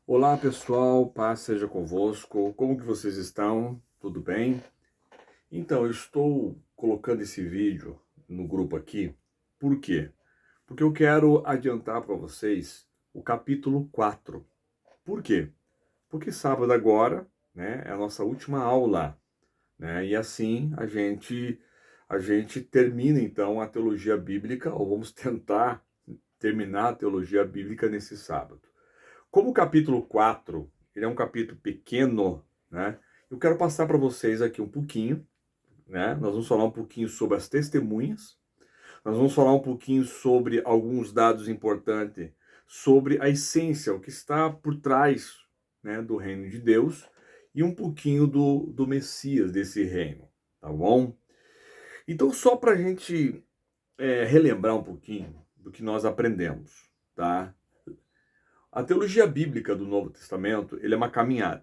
Olá pessoal, paz seja convosco. Como que vocês estão? Tudo bem? Então, eu estou colocando esse vídeo no grupo aqui. Por quê? Porque eu quero adiantar para vocês o capítulo 4. Por quê? Porque sábado agora, né, é a nossa última aula, né? E assim a gente termina então a teologia bíblica, ou vamos tentar terminar a teologia bíblica nesse sábado. Como o capítulo 4 ele é um capítulo pequeno, né? Eu quero passar para vocês aqui um pouquinho, né? Nós vamos falar um pouquinho sobre as testemunhas, nós vamos falar um pouquinho sobre alguns dados importantes sobre a essência, o que está por trás, né, do reino de Deus e um pouquinho do Messias desse reino, tá bom? Então, só para a gente relembrar um pouquinho do que nós aprendemos, tá? A teologia bíblica do Novo Testamento, ele é uma caminhada.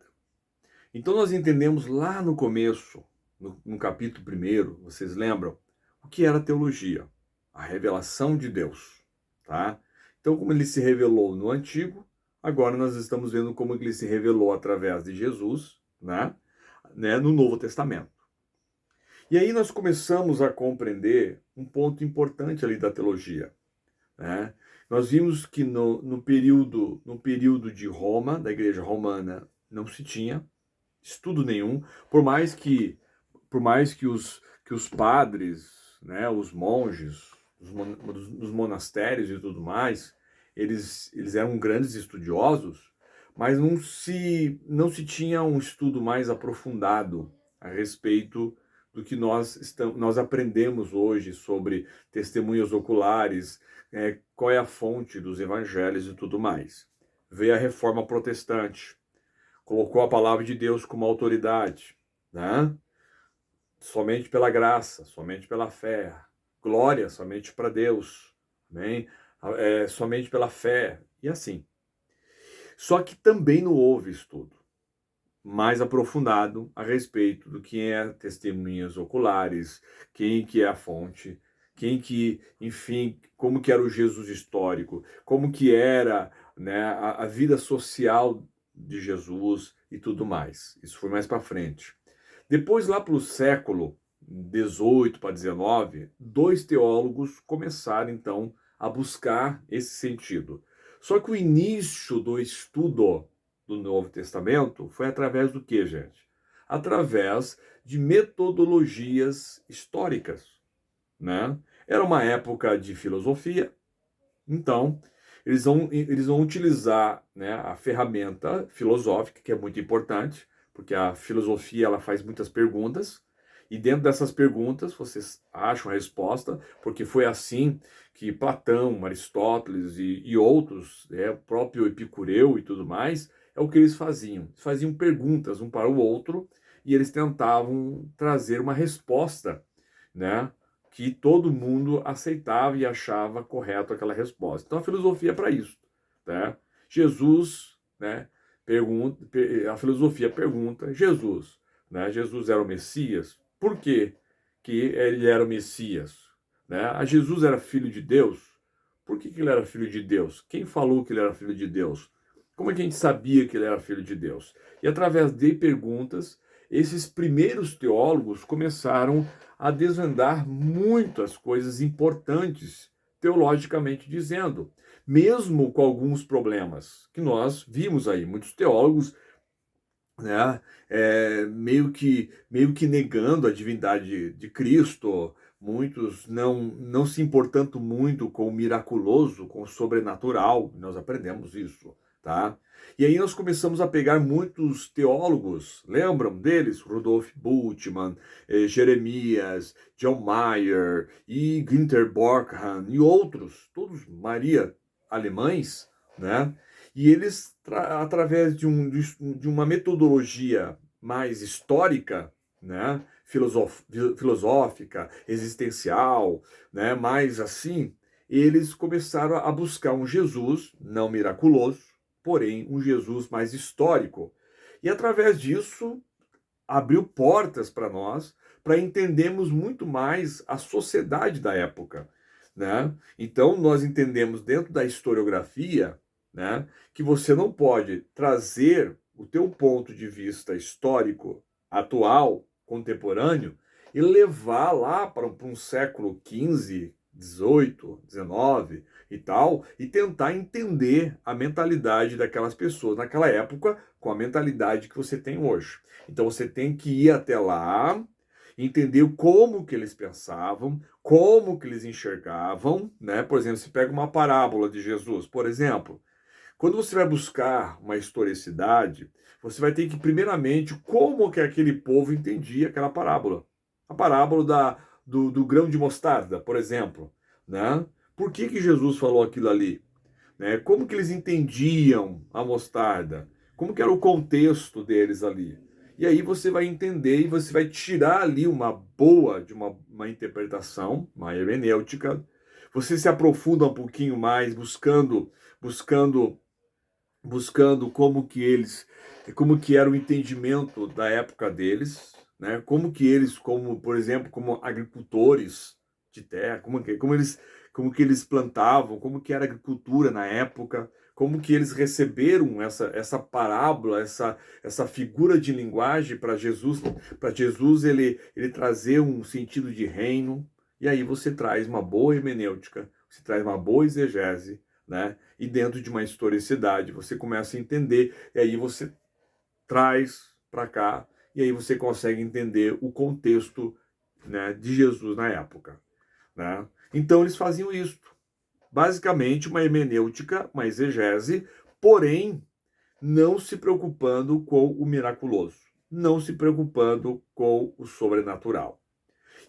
Então nós entendemos lá no começo, no capítulo 1, vocês lembram, o que era teologia? A revelação de Deus, tá? Então como ele se revelou no Antigo, agora nós estamos vendo como ele se revelou através de Jesus, né, no Novo Testamento. E aí nós começamos a compreender um ponto importante ali da teologia, né? Nós vimos que no período de Roma, da Igreja Romana, não se tinha estudo nenhum, por mais que os padres, né, os monges, os monastérios e tudo mais, eles eram grandes estudiosos, mas não se tinha um estudo mais aprofundado a respeito do que nós aprendemos hoje sobre testemunhas oculares, qual é a fonte dos evangelhos e tudo mais. Veio a Reforma Protestante, colocou a palavra de Deus como autoridade, né? Somente pela graça, somente pela fé, glória somente para Deus, amém? Somente pela fé, e assim. Só que também não houve estudo mais aprofundado a respeito do que é testemunhas oculares, quem que é a fonte, quem que, enfim, como que era o Jesus histórico, como que era, né, a vida social de Jesus e tudo mais. Isso foi mais para frente. Depois, lá para o século 18 para 19, dois teólogos começaram, então, a buscar esse sentido. Só que o início do estudo do Novo Testamento foi através do que, gente? Através de metodologias históricas, né? Era uma época de filosofia, então eles vão utilizar, né, a ferramenta filosófica, que é muito importante, porque a filosofia ela faz muitas perguntas, e dentro dessas perguntas vocês acham a resposta, porque foi assim que Platão, Aristóteles e outros, o próprio Epicureu e tudo mais, é o que eles faziam. Eles faziam perguntas um para o outro e eles tentavam trazer uma resposta, né, que todo mundo aceitava e achava correto aquela resposta. Então a filosofia é para isso, né? Jesus, né, a filosofia pergunta, Jesus, né? Jesus era o Messias? Por que que ele era o Messias? Né? A Jesus era filho de Deus? Por que ele era filho de Deus? Quem falou que ele era filho de Deus? Como é que a gente sabia que ele era filho de Deus? E através de perguntas, esses primeiros teólogos começaram a desvendar muitas coisas importantes, teologicamente dizendo, mesmo com alguns problemas que nós vimos aí. Muitos teólogos, né, meio que negando a divindade de Cristo, muitos não se importando muito com o miraculoso, com o sobrenatural, nós aprendemos isso, tá? E aí nós começamos a pegar muitos teólogos, lembram deles? Rudolf Bultmann, Jeremias, John Mayer e Günther Borkhahn e outros, todos Maria alemães, né? E eles, através de uma metodologia mais histórica, né, filosófica, existencial, né, mais assim, eles começaram a buscar um Jesus não miraculoso, porém um Jesus mais histórico. E através disso abriu portas para nós, para entendermos muito mais a sociedade da época, né? Então nós entendemos dentro da historiografia né, que você não pode trazer o teu ponto de vista histórico, atual, contemporâneo, e levar lá para um século XV, XVIII, XIX e tal, e tentar entender a mentalidade daquelas pessoas naquela época com a mentalidade que você tem hoje. Então você tem que ir até lá, entender como que eles pensavam, como que eles enxergavam, né? Por exemplo, se pega uma parábola de Jesus, por exemplo, quando você vai buscar uma historicidade, você vai ter que, primeiramente, como que aquele povo entendia aquela parábola. A parábola do grão de mostarda, por exemplo. Né? Por que Jesus falou aquilo ali? Né? Como que eles entendiam a mostarda? Como que era o contexto deles ali? E aí você vai entender e você vai tirar ali uma boa de uma interpretação, uma hermenêutica. Você se aprofunda um pouquinho mais, buscando como que era o entendimento da época deles, né? Como que eles, como por exemplo, como agricultores de terra, como que eles plantavam, como que era a agricultura na época, como que eles receberam essa parábola, essa figura de linguagem para Jesus ele trazer um sentido de reino, e aí você traz uma boa hermenêutica, você traz uma boa exegese, né? E dentro de uma historicidade você começa a entender, e aí você traz para cá, e aí você consegue entender o contexto, né, de Jesus na época. Né? Então eles faziam isso. Basicamente uma hermenêutica, uma exegese, porém não se preocupando com o miraculoso, não se preocupando com o sobrenatural.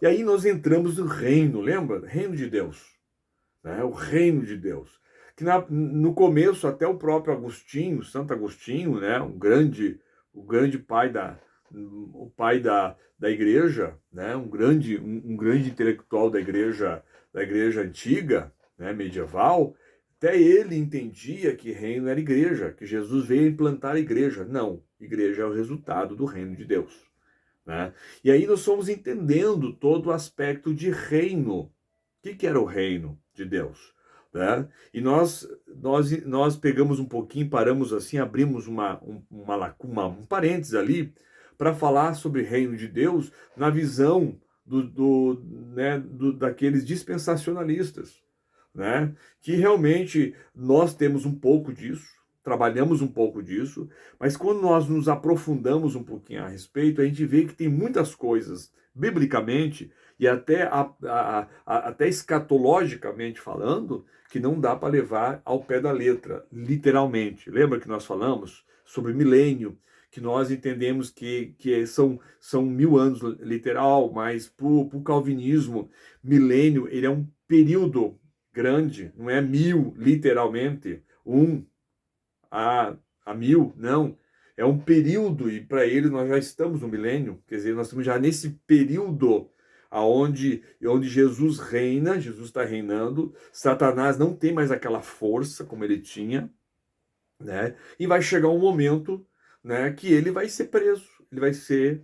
E aí nós entramos no reino, lembra? Reino de Deus. Né? O reino de Deus. Que no começo, até o próprio Agostinho, Santo Agostinho, né? O grande pai da igreja, né? Um grande intelectual da igreja antiga, né? Medieval, até ele entendia que reino era igreja, que Jesus veio implantar a igreja. Não, igreja é o resultado do reino de Deus. Né? E aí nós fomos entendendo todo o aspecto de reino. O que era o reino de Deus? Né? E nós pegamos um pouquinho, paramos assim, abrimos uma lacuna, um parênteses ali, para falar sobre reino de Deus na visão daqueles dispensacionalistas. Né? Que realmente nós temos um pouco disso, trabalhamos um pouco disso, mas quando nós nos aprofundamos um pouquinho a respeito, a gente vê que tem muitas coisas, biblicamente e até escatologicamente falando, que não dá para levar ao pé da letra, literalmente. Lembra que nós falamos sobre milênio, que nós entendemos que são 1000 anos literal, mas para o calvinismo, milênio ele é um período grande, não é 1000 literalmente, a 1000, não. É um período, e para eles nós já estamos no milênio, quer dizer, nós estamos já nesse período onde Jesus reina, Jesus está reinando, Satanás não tem mais aquela força como ele tinha, né? E vai chegar um momento, né, que ele vai ser preso, ele vai ser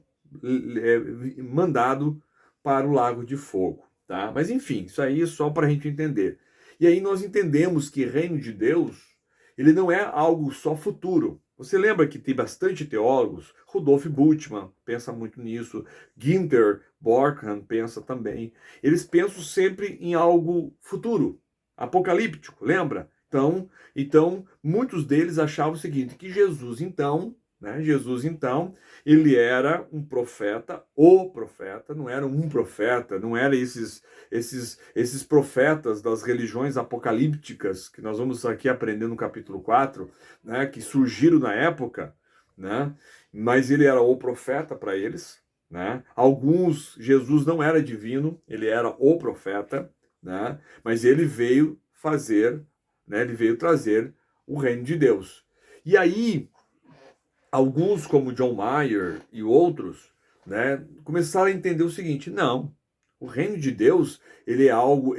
mandado para o lago de fogo, tá? Mas enfim, isso aí é só para a gente entender. E aí nós entendemos que reino de Deus, ele não é algo só futuro. Você lembra que tem bastante teólogos, Rudolf Bultmann pensa muito nisso, Günther Borkham pensa também. Eles pensam sempre em algo futuro, apocalíptico, lembra? Então, muitos deles achavam o seguinte, que Jesus, então, ele era um profeta, o profeta, não era um profeta, não era esses profetas das religiões apocalípticas, que nós vamos aqui aprender no capítulo 4, né, que surgiram na época, né, mas ele era o profeta para eles, né, Jesus não era divino, ele era o profeta, né, mas ele veio fazer, né, ele veio trazer o reino de Deus. E aí, alguns como John Mayer e outros, né, começaram a entender o seguinte: não, o reino de Deus ele é algo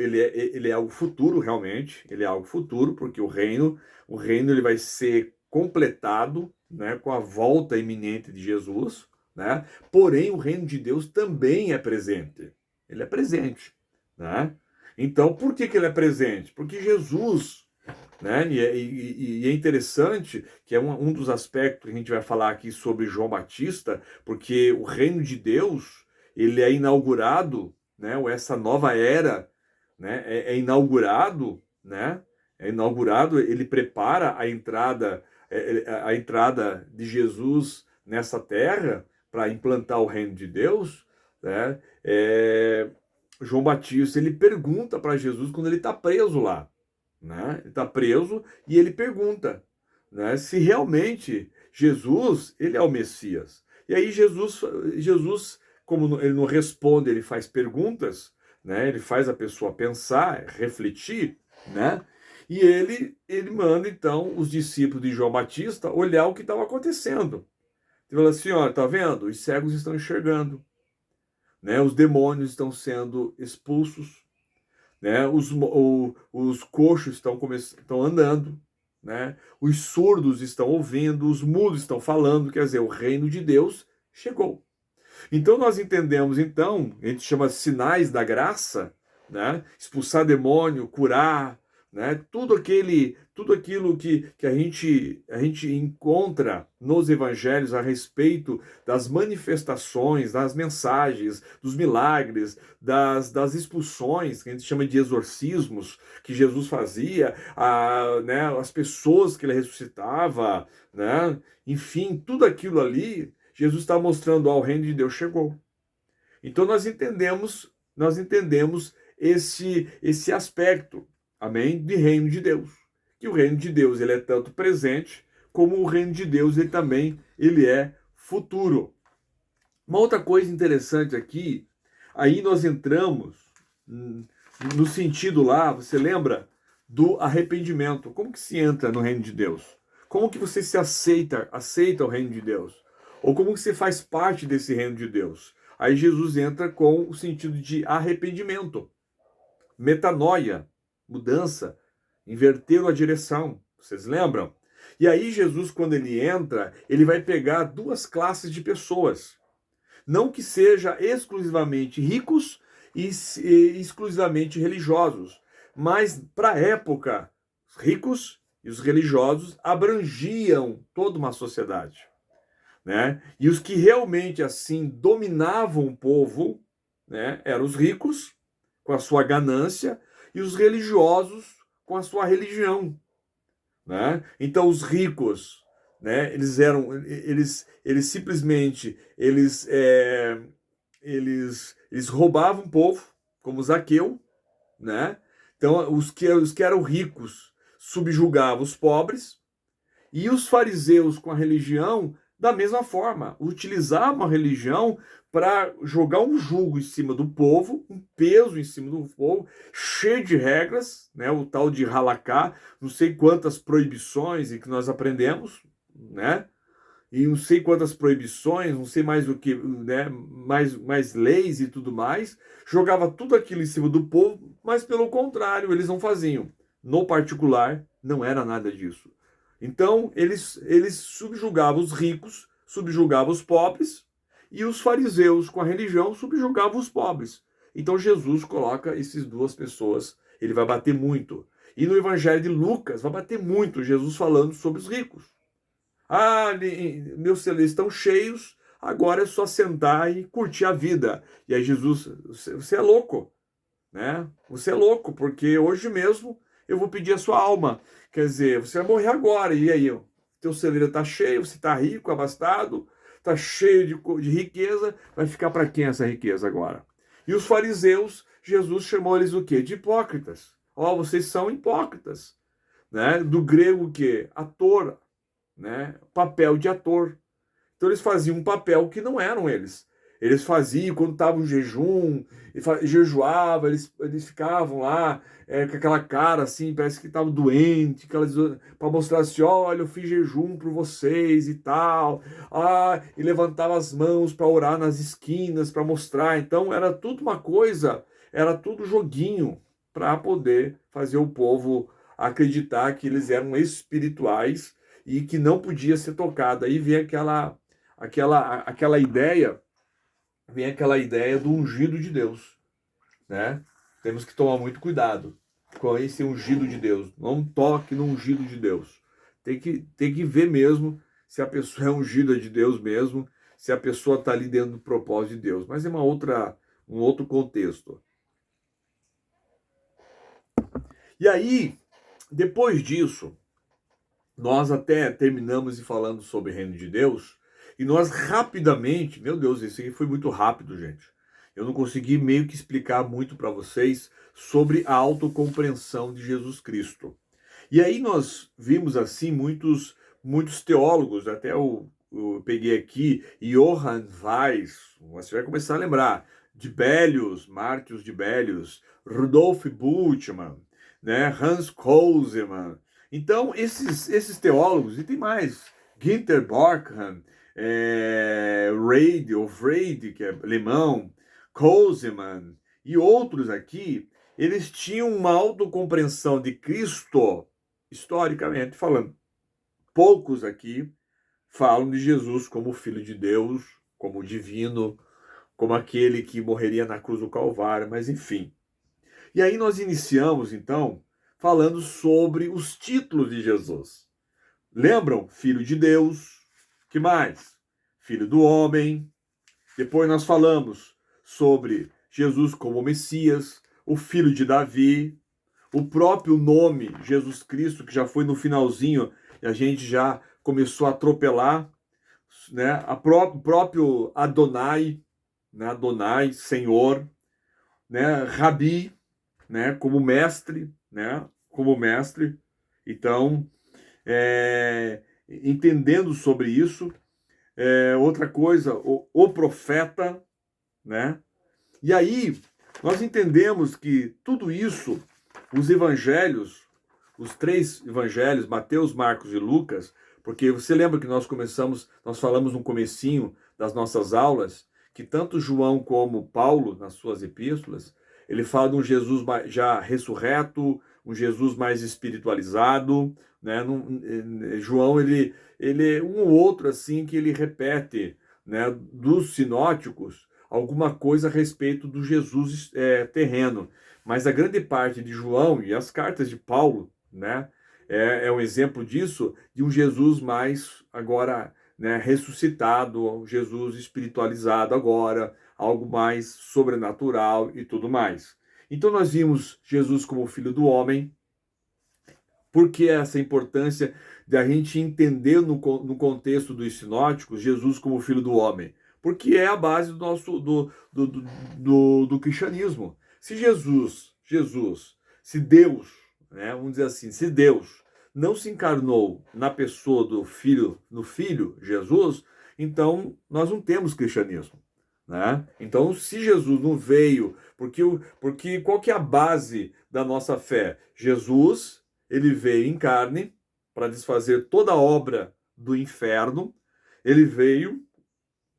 futuro realmente, ele é algo futuro porque o reino ele vai ser completado, né, com a volta iminente de Jesus, né? Porém o reino de Deus também é presente, ele é presente, né? Então por que ele é presente? Porque Jesus né? E é interessante que é um dos aspectos que a gente vai falar aqui sobre João Batista, porque o reino de Deus ele é inaugurado, né? Ou essa nova era, né? É inaugurado, né? É inaugurado, ele prepara a entrada de Jesus nessa terra para implantar o reino de Deus, né? João Batista ele pergunta para Jesus quando ele está preso lá, né? Ele está preso e ele pergunta, né, se realmente Jesus ele é o Messias. E aí Jesus, como ele não responde, ele faz perguntas, né? Ele faz a pessoa pensar, refletir, né? E ele manda então os discípulos de João Batista olhar o que estava acontecendo. Ele fala assim, ó, tá vendo? Os cegos estão enxergando, né? Os demônios estão sendo expulsos, né? Os coxos estão andando, né? Os surdos estão ouvindo, os mudos estão falando, quer dizer, o reino de Deus chegou. Então nós entendemos, então, a gente chama sinais da graça, né? Expulsar demônio, curar, né? Tudo aquilo que a gente encontra nos evangelhos a respeito das manifestações, das mensagens, dos milagres, das expulsões, que a gente chama de exorcismos, que Jesus fazia, né? As pessoas que ele ressuscitava, né? Enfim, tudo aquilo ali Jesus está mostrando, ó, o reino de Deus chegou. Então nós entendemos esse aspecto, amém, de reino de Deus. Que o reino de Deus ele é tanto presente como o reino de Deus ele é futuro. Uma outra coisa interessante aqui, aí nós entramos no sentido lá, você lembra do arrependimento? Como que se entra no reino de Deus? Como que você se aceita o reino de Deus? Ou como que você faz parte desse reino de Deus? Aí Jesus entra com o sentido de arrependimento, metanoia, mudança, inverter a direção. Vocês lembram? E aí Jesus, quando ele entra, ele vai pegar duas classes de pessoas. Não que seja exclusivamente ricos e exclusivamente religiosos, mas para a época, os ricos e os religiosos abrangiam toda uma sociedade, né? E os que realmente assim dominavam o povo, né, eram os ricos com a sua ganância e os religiosos com a sua religião, né? Então os ricos, né, eles simplesmente eles roubavam o povo, como Zaqueu, né? Então os que eram ricos subjugavam os pobres e os fariseus com a religião da mesma forma, utilizavam a religião para jogar um jugo em cima do povo, um peso em cima do povo, cheio de regras, né? O tal de halakha, não sei quantas proibições e que nós aprendemos, né? E não sei quantas proibições, não sei mais o que, né? Mais leis e tudo mais, jogava tudo aquilo em cima do povo, mas pelo contrário, eles não faziam. No particular, não era nada disso. Então, eles subjugavam os ricos, subjugavam os pobres, e os fariseus, com a religião, subjugavam os pobres. Então, Jesus coloca essas duas pessoas, ele vai bater muito. E no Evangelho de Lucas, vai bater muito Jesus falando sobre os ricos. Ah, meus celeiros estão cheios, agora é só sentar e curtir a vida. E aí Jesus, você é louco, né? Você é louco, porque hoje mesmo eu vou pedir a sua alma. Quer dizer, você vai morrer agora. E aí, ó, teu celeiro está cheio, você está rico, abastado, está cheio de riqueza, vai ficar para quem essa riqueza agora? E os fariseus, Jesus chamou eles o quê? De hipócritas. Ó, vocês são hipócritas, né? Do grego o quê? Ator, né? Papel de ator. Então eles faziam um papel que não eram eles. Eles faziam quando estavam em jejum, jejuavam, eles ficavam lá com aquela cara assim, parece que estavam doentes, para mostrar assim, olha, eu fiz jejum por vocês e tal. Ah, e levantava as mãos para orar nas esquinas, para mostrar. Então era tudo uma coisa, era tudo joguinho para poder fazer o povo acreditar que eles eram espirituais e que não podia ser tocado. Aí vem aquela ideia, do ungido de Deus, né? Temos que tomar muito cuidado. com esse ungido de Deus. Não toque no ungido de Deus. Tem que ver mesmo se a pessoa é ungida de Deus mesmo, se a pessoa está ali dentro do propósito de Deus. Mas é um outro contexto. E aí, depois disso, nós até terminamos falando sobre o reino de Deus, e nós rapidamente, meu Deus, isso aqui foi muito rápido, gente. Eu não consegui meio que explicar muito para vocês sobre a autocompreensão de Jesus Cristo. E aí nós vimos assim muitos teólogos, até eu peguei aqui Johann Weiss, você vai começar a lembrar, Dibelius, Martius Dibelius, Rudolf Bultmann, né, Hans Kosemann. Então, esses teólogos, e tem mais, Günther Borkham, Reid, que é alemão, Kosemann e outros aqui, eles tinham uma autocompreensão de Cristo, historicamente falando. Poucos aqui falam de Jesus como Filho de Deus, como divino, como aquele que morreria na cruz do Calvário, mas enfim. E aí nós iniciamos, então, falando sobre os títulos de Jesus. Lembram? Filho de Deus. Que mais? Filho do homem. Depois nós falamos sobre Jesus como Messias, o filho de Davi, o próprio nome Jesus Cristo, que já foi no finalzinho e a gente já começou a atropelar, né? O próprio Adonai, né? Adonai, Senhor, né? Rabi, né? Como mestre, né? Como mestre. Então, entendendo sobre isso, outra coisa, o profeta, né? E aí nós entendemos que tudo isso, os evangelhos, os três evangelhos, Mateus, Marcos e Lucas, porque você lembra que nós falamos no comecinho das nossas aulas, que tanto João como Paulo, nas suas epístolas, ele fala de um Jesus já ressurreto, um Jesus mais espiritualizado, né? João, ele um ou outro assim que ele repete, né, dos sinóticos, alguma coisa a respeito do Jesus terreno. Mas a grande parte de João e as cartas de Paulo, né, é um exemplo disso, de um Jesus mais agora, né, ressuscitado, um Jesus espiritualizado agora, algo mais sobrenatural e tudo mais. Então nós vimos Jesus como Filho do Homem. Por que essa importância de a gente entender no contexto dos sinóticos Jesus como Filho do Homem? Porque é a base do cristianismo. Se Jesus, se Deus, né, vamos dizer assim, se Deus não se encarnou na pessoa do Filho, no Filho Jesus, então nós não temos cristianismo. Né? Então, se Jesus não veio, porque qual que é a base da nossa fé? Jesus, ele veio em carne para desfazer toda a obra do inferno, ele veio,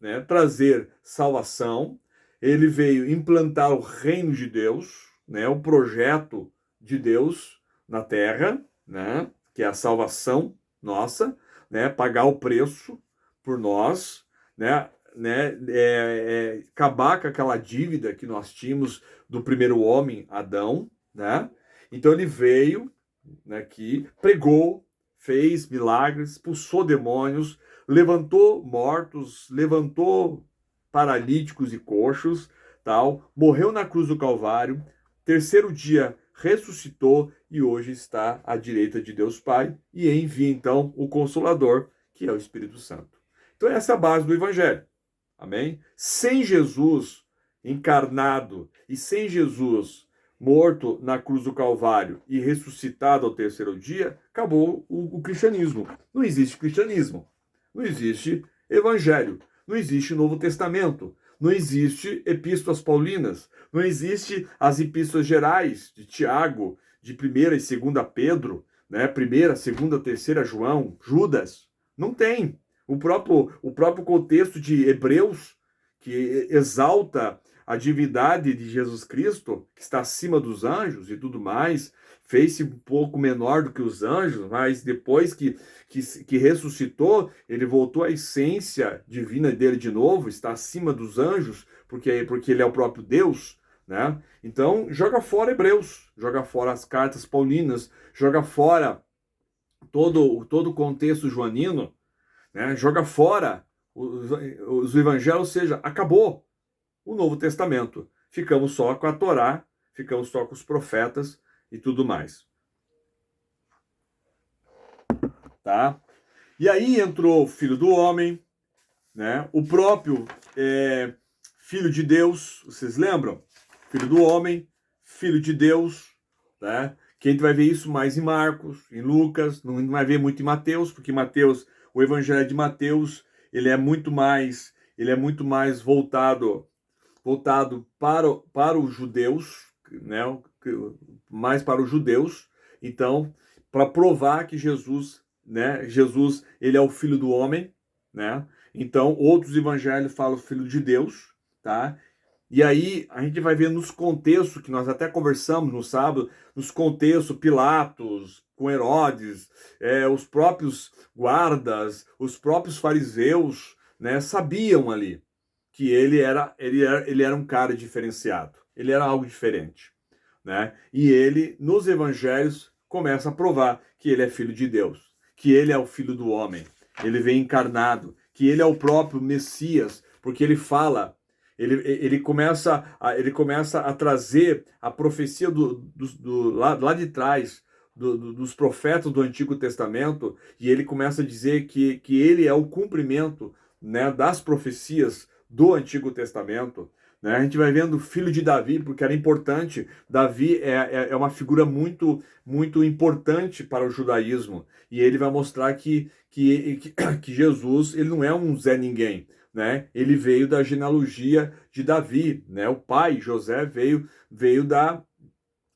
né, trazer salvação, ele veio implantar o reino de Deus, né, o projeto de Deus na terra, né, que é a salvação nossa, né, pagar o preço por nós, né, acabar com aquela dívida que nós tínhamos do primeiro homem, Adão, né? Então ele veio, né, aqui, pregou, fez milagres, expulsou demônios, levantou mortos, levantou paralíticos e coxos, tal, morreu na cruz do Calvário, terceiro dia ressuscitou e hoje está à direita de Deus Pai e envia então o Consolador, que é o Espírito Santo. Então essa é a base do Evangelho. Amém? Sem Jesus encarnado e sem Jesus morto na cruz do Calvário e ressuscitado ao terceiro dia, acabou o cristianismo. Não existe cristianismo. Não existe evangelho. Não existe Novo Testamento. Não existe epístolas paulinas. Não existe as epístolas gerais de Tiago, de 1ª e 2ª Pedro, né? 1ª, 2ª, 3ª João, Judas. Não tem. O próprio contexto de Hebreus, que exalta a divindade de Jesus Cristo, que está acima dos anjos e tudo mais, fez-se um pouco menor do que os anjos, mas depois que ressuscitou, ele voltou à essência divina dele de novo, está acima dos anjos, porque ele é o próprio Deus, né? Então, joga fora Hebreus, joga fora as cartas paulinas, joga fora todo o contexto joanino, né? Joga fora os evangelhos, ou seja, acabou o Novo Testamento. Ficamos só com a Torá, ficamos só com os profetas e tudo mais. Tá? E aí entrou o Filho do Homem, né? O próprio Filho de Deus, vocês lembram? Filho do Homem, Filho de Deus, né? Que a gente vai ver isso mais em Marcos, em Lucas, não vai ver muito em Mateus, porque Mateus, o Evangelho de Mateus, ele é muito mais voltado para os judeus, né? Mais para os judeus. Então, para provar que Jesus, né? Jesus, ele é o Filho do Homem, né? Então, outros evangelhos falam Filho de Deus, tá? E aí a gente vai ver nos contextos que nós até conversamos no sábado, nos contextos Pilatos com Herodes, os próprios guardas, os próprios fariseus, né, sabiam ali que ele era um cara diferenciado, ele era algo diferente, né? E ele nos evangelhos começa a provar que ele é filho de Deus, que ele é o filho do homem, ele vem encarnado, que ele é o próprio Messias, porque ele fala. Ele começa a trazer a profecia lá de trás, dos profetas do Antigo Testamento, e ele começa a dizer que ele é o cumprimento, né, das profecias do Antigo Testamento. Né? A gente vai vendo o filho de Davi, porque era importante. Davi é uma figura muito, muito importante para o judaísmo, e ele vai mostrar que Jesus ele não é um Zé Ninguém. Né? Ele veio da genealogia de Davi, né? O pai José veio da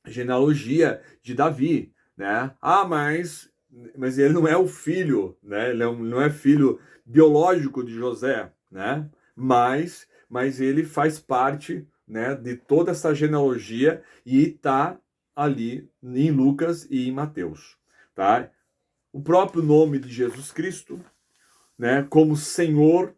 genealogia de Davi, né? Mas ele não é o filho, né? Ele não é filho biológico de José, né? Mas ele faz parte, né, de toda essa genealogia e está ali em Lucas e em Mateus, tá? O próprio nome de Jesus Cristo, né, como Senhor,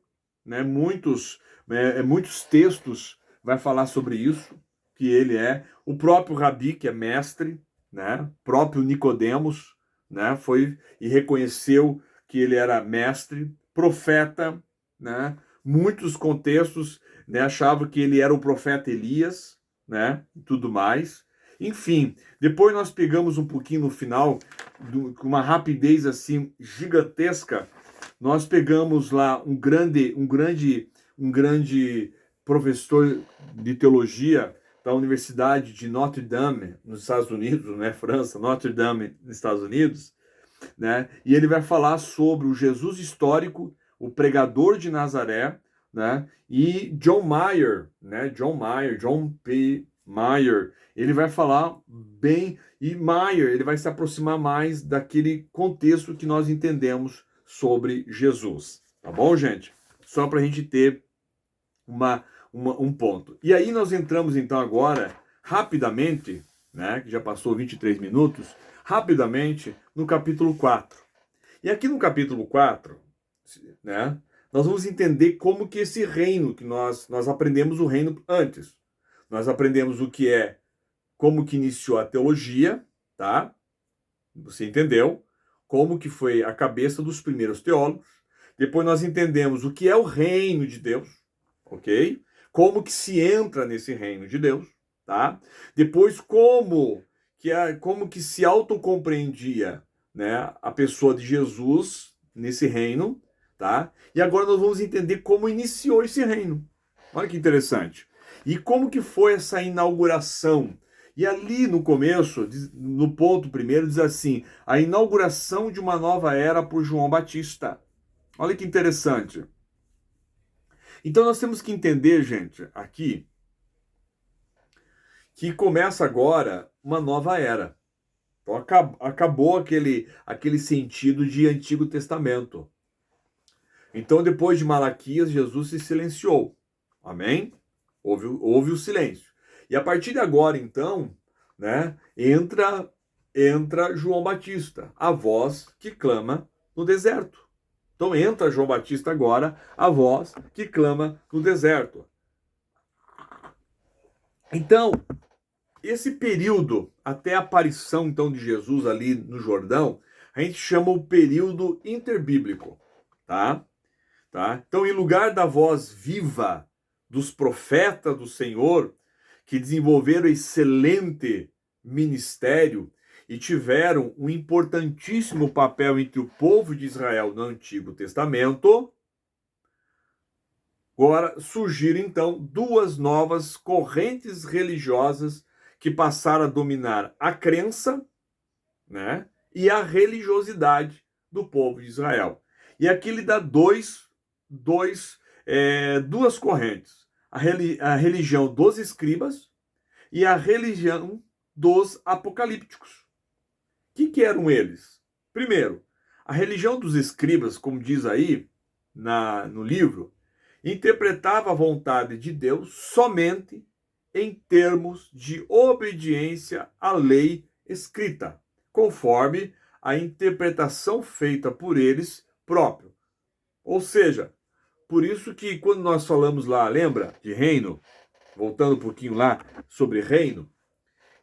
né, muitos textos vai falar sobre isso, que ele é o próprio Rabi, que é mestre, né, próprio Nicodemos, né, foi e reconheceu que ele era mestre, profeta, né, muitos contextos, né, achavam que ele era o profeta Elias, né, e tudo mais. Enfim, depois nós pegamos um pouquinho no final, com uma rapidez assim gigantesca, nós pegamos lá um grande professor de teologia da Universidade de Notre Dame, nos Estados Unidos, né, França, Notre Dame, nos Estados Unidos, né? E ele vai falar sobre o Jesus histórico, o pregador de Nazaré, né? E John Mayer, né? John P. Mayer, ele vai falar bem, e Mayer, ele vai se aproximar mais daquele contexto que nós entendemos sobre Jesus. Tá bom, gente? Só para a gente ter um ponto. E aí nós entramos então agora, rapidamente, né, que já passou 23 minutos, rapidamente no capítulo 4. E aqui no capítulo 4, né, nós vamos entender como que esse reino, que nós aprendemos o reino antes. Nós aprendemos o que é, como que iniciou a teologia, tá? Você entendeu? Como que foi a cabeça dos primeiros teólogos. Depois nós entendemos o que é o reino de Deus, ok? Como que se entra nesse reino de Deus, tá? Depois como que se autocompreendia, né, a pessoa de Jesus nesse reino, tá? E agora nós vamos entender como iniciou esse reino. Olha que interessante. E como que foi essa inauguração? E ali no começo, no ponto primeiro, diz assim: a inauguração de uma nova era por João Batista. Olha que interessante. Então nós temos que entender, gente, aqui, que começa agora uma nova era. Então acabou aquele sentido de Antigo Testamento. Então depois de Malaquias, Jesus se silenciou. Amém? Houve o silêncio. E a partir de agora, então, né, entra João Batista, a voz que clama no deserto. Então entra João Batista agora, a voz que clama no deserto. Então, esse período até a aparição então de Jesus ali no Jordão, a gente chama o período interbíblico, tá? Tá? Então, em lugar da voz viva dos profetas do Senhor, que desenvolveram excelente ministério e tiveram um importantíssimo papel entre o povo de Israel no Antigo Testamento, agora surgiram então duas novas correntes religiosas que passaram a dominar a crença, né, e a religiosidade do povo de Israel. E aqui ele dá duas correntes: a religião dos escribas e a religião dos apocalípticos. O que eram eles? Primeiro, a religião dos escribas, como diz aí no livro, interpretava a vontade de Deus somente em termos de obediência à lei escrita, conforme a interpretação feita por eles próprios. Ou seja, por isso que quando nós falamos lá, lembra, de reino, voltando um pouquinho lá sobre reino,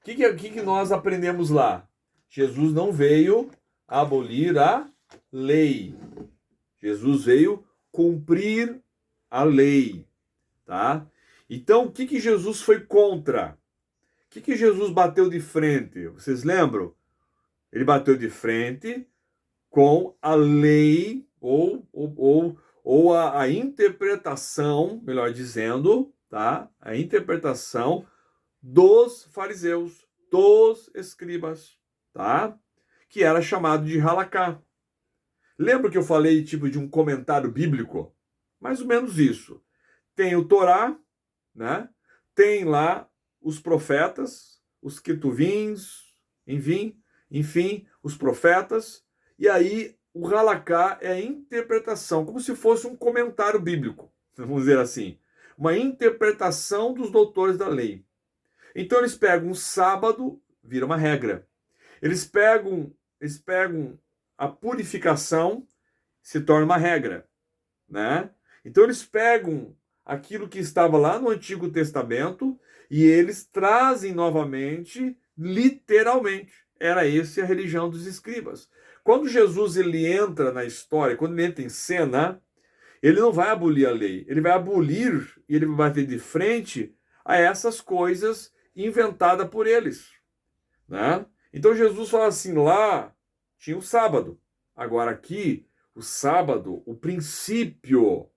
o que nós aprendemos lá? Jesus não veio abolir a lei. Jesus veio cumprir a lei, tá? Então, o que Jesus foi contra? O que Jesus bateu de frente? Vocês lembram? Ele bateu de frente com a lei ou a interpretação, melhor dizendo, tá? A interpretação dos fariseus, dos escribas, tá? Que era chamado de halakha. Lembra que eu falei tipo de um comentário bíblico? Mais ou menos isso. Tem o Torá, né? Tem lá os profetas, os ketuvins, enfim, os profetas, e aí o halakha é a interpretação, como se fosse um comentário bíblico, vamos dizer assim, uma interpretação dos doutores da lei. Então eles pegam um sábado, vira uma regra. Eles pegam a purificação, se torna uma regra, né? Então eles pegam aquilo que estava lá no Antigo Testamento e eles trazem novamente, literalmente. Era essa a religião dos escribas. Quando Jesus ele entra na história, quando ele entra em cena, ele não vai abolir a lei, ele vai abolir e ele vai bater de frente a essas coisas inventadas por eles, né? Então Jesus fala assim, lá tinha o sábado, agora aqui o sábado, o princípio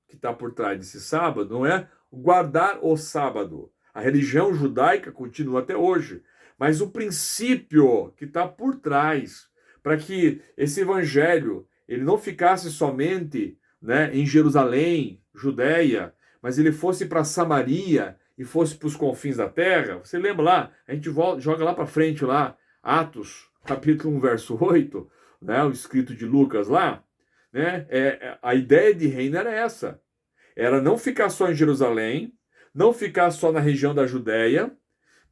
que está por trás desse sábado não é guardar o sábado. A religião judaica continua até hoje, mas o princípio que está por trás para que esse evangelho ele não ficasse somente, né, em Jerusalém, Judéia, mas ele fosse para Samaria e fosse para os confins da terra. Você lembra lá? A gente joga lá para frente lá, Atos, capítulo 1, verso 8, né, o escrito de Lucas lá, né? A ideia de reino era essa. Era não ficar só em Jerusalém, não ficar só na região da Judéia,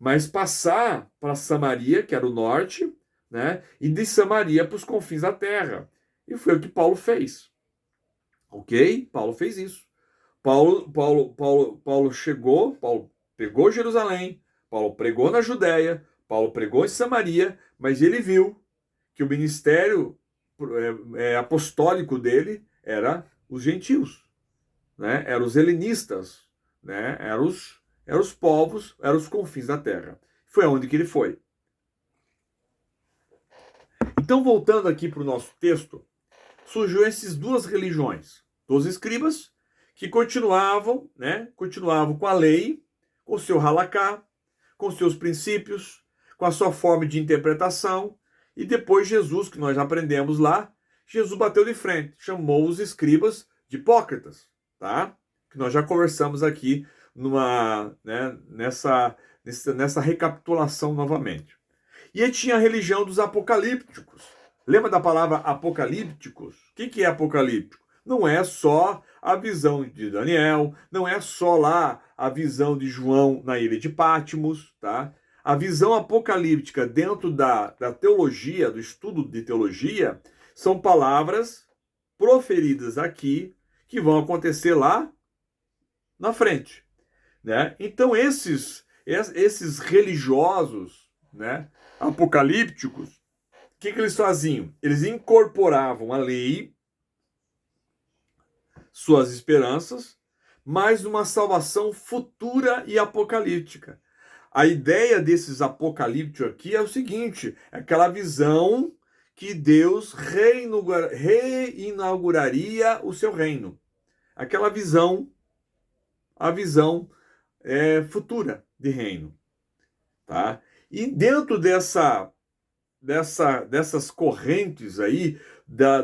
mas passar para Samaria, que era o norte, né? E de Samaria para os confins da terra. E foi o que Paulo fez. Ok? Paulo fez isso. Paulo chegou, Paulo pegou Jerusalém, Paulo pregou na Judéia, Paulo pregou em Samaria, mas ele viu que o ministério apostólico dele era os gentios, né? Eram os helenistas, né? Eram os povos, eram os confins da terra. Foi aonde que ele foi. Então, voltando aqui para o nosso texto, surgiu essas duas religiões, dos escribas, que continuavam, né? Continuavam com a lei, com o seu halakha, com seus princípios, com a sua forma de interpretação, e depois Jesus, que nós já aprendemos lá, Jesus bateu de frente, chamou os escribas de hipócritas, tá? Que nós já conversamos aqui nessa recapitulação novamente. E aí tinha a religião dos apocalípticos. Lembra da palavra apocalípticos? O que é apocalíptico? Não é só a visão de Daniel, não é só lá a visão de João na ilha de Patmos, tá? A visão apocalíptica dentro da teologia, do estudo de teologia, são palavras proferidas aqui que vão acontecer lá na frente, né? Então esses Esses religiosos, né, apocalípticos, o que eles faziam? Eles incorporavam a lei, suas esperanças, mas uma salvação futura e apocalíptica. A ideia desses apocalípticos aqui é o seguinte: é aquela visão que Deus reinauguraria o seu reino. Aquela visão, a visão futura de reino. Tá? E dentro dessas correntes aí,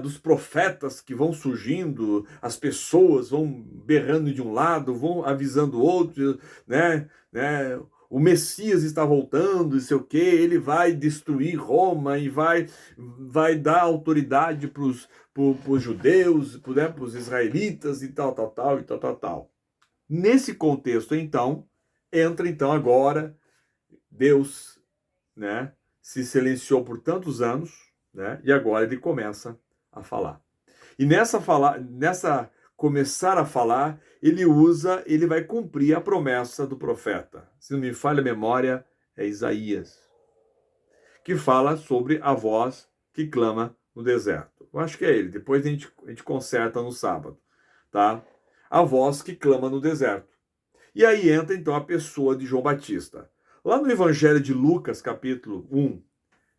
dos profetas que vão surgindo, as pessoas vão berrando de um lado, vão avisando o outro, né? O Messias está voltando, não sei o quê, ele vai destruir Roma e vai dar autoridade para os judeus, né, para os israelitas e tal. Nesse contexto, então, entra então agora Deus, né, se silenciou por tantos anos, né, e agora ele começa a falar. E nessa começar a falar, ele vai cumprir a promessa do profeta. Se não me falha a memória, é Isaías, que fala sobre a voz que clama no deserto. Eu acho que é ele, depois a gente conserta no sábado, tá? A voz que clama no deserto. E aí entra então a pessoa de João Batista. Lá no Evangelho de Lucas, capítulo 1,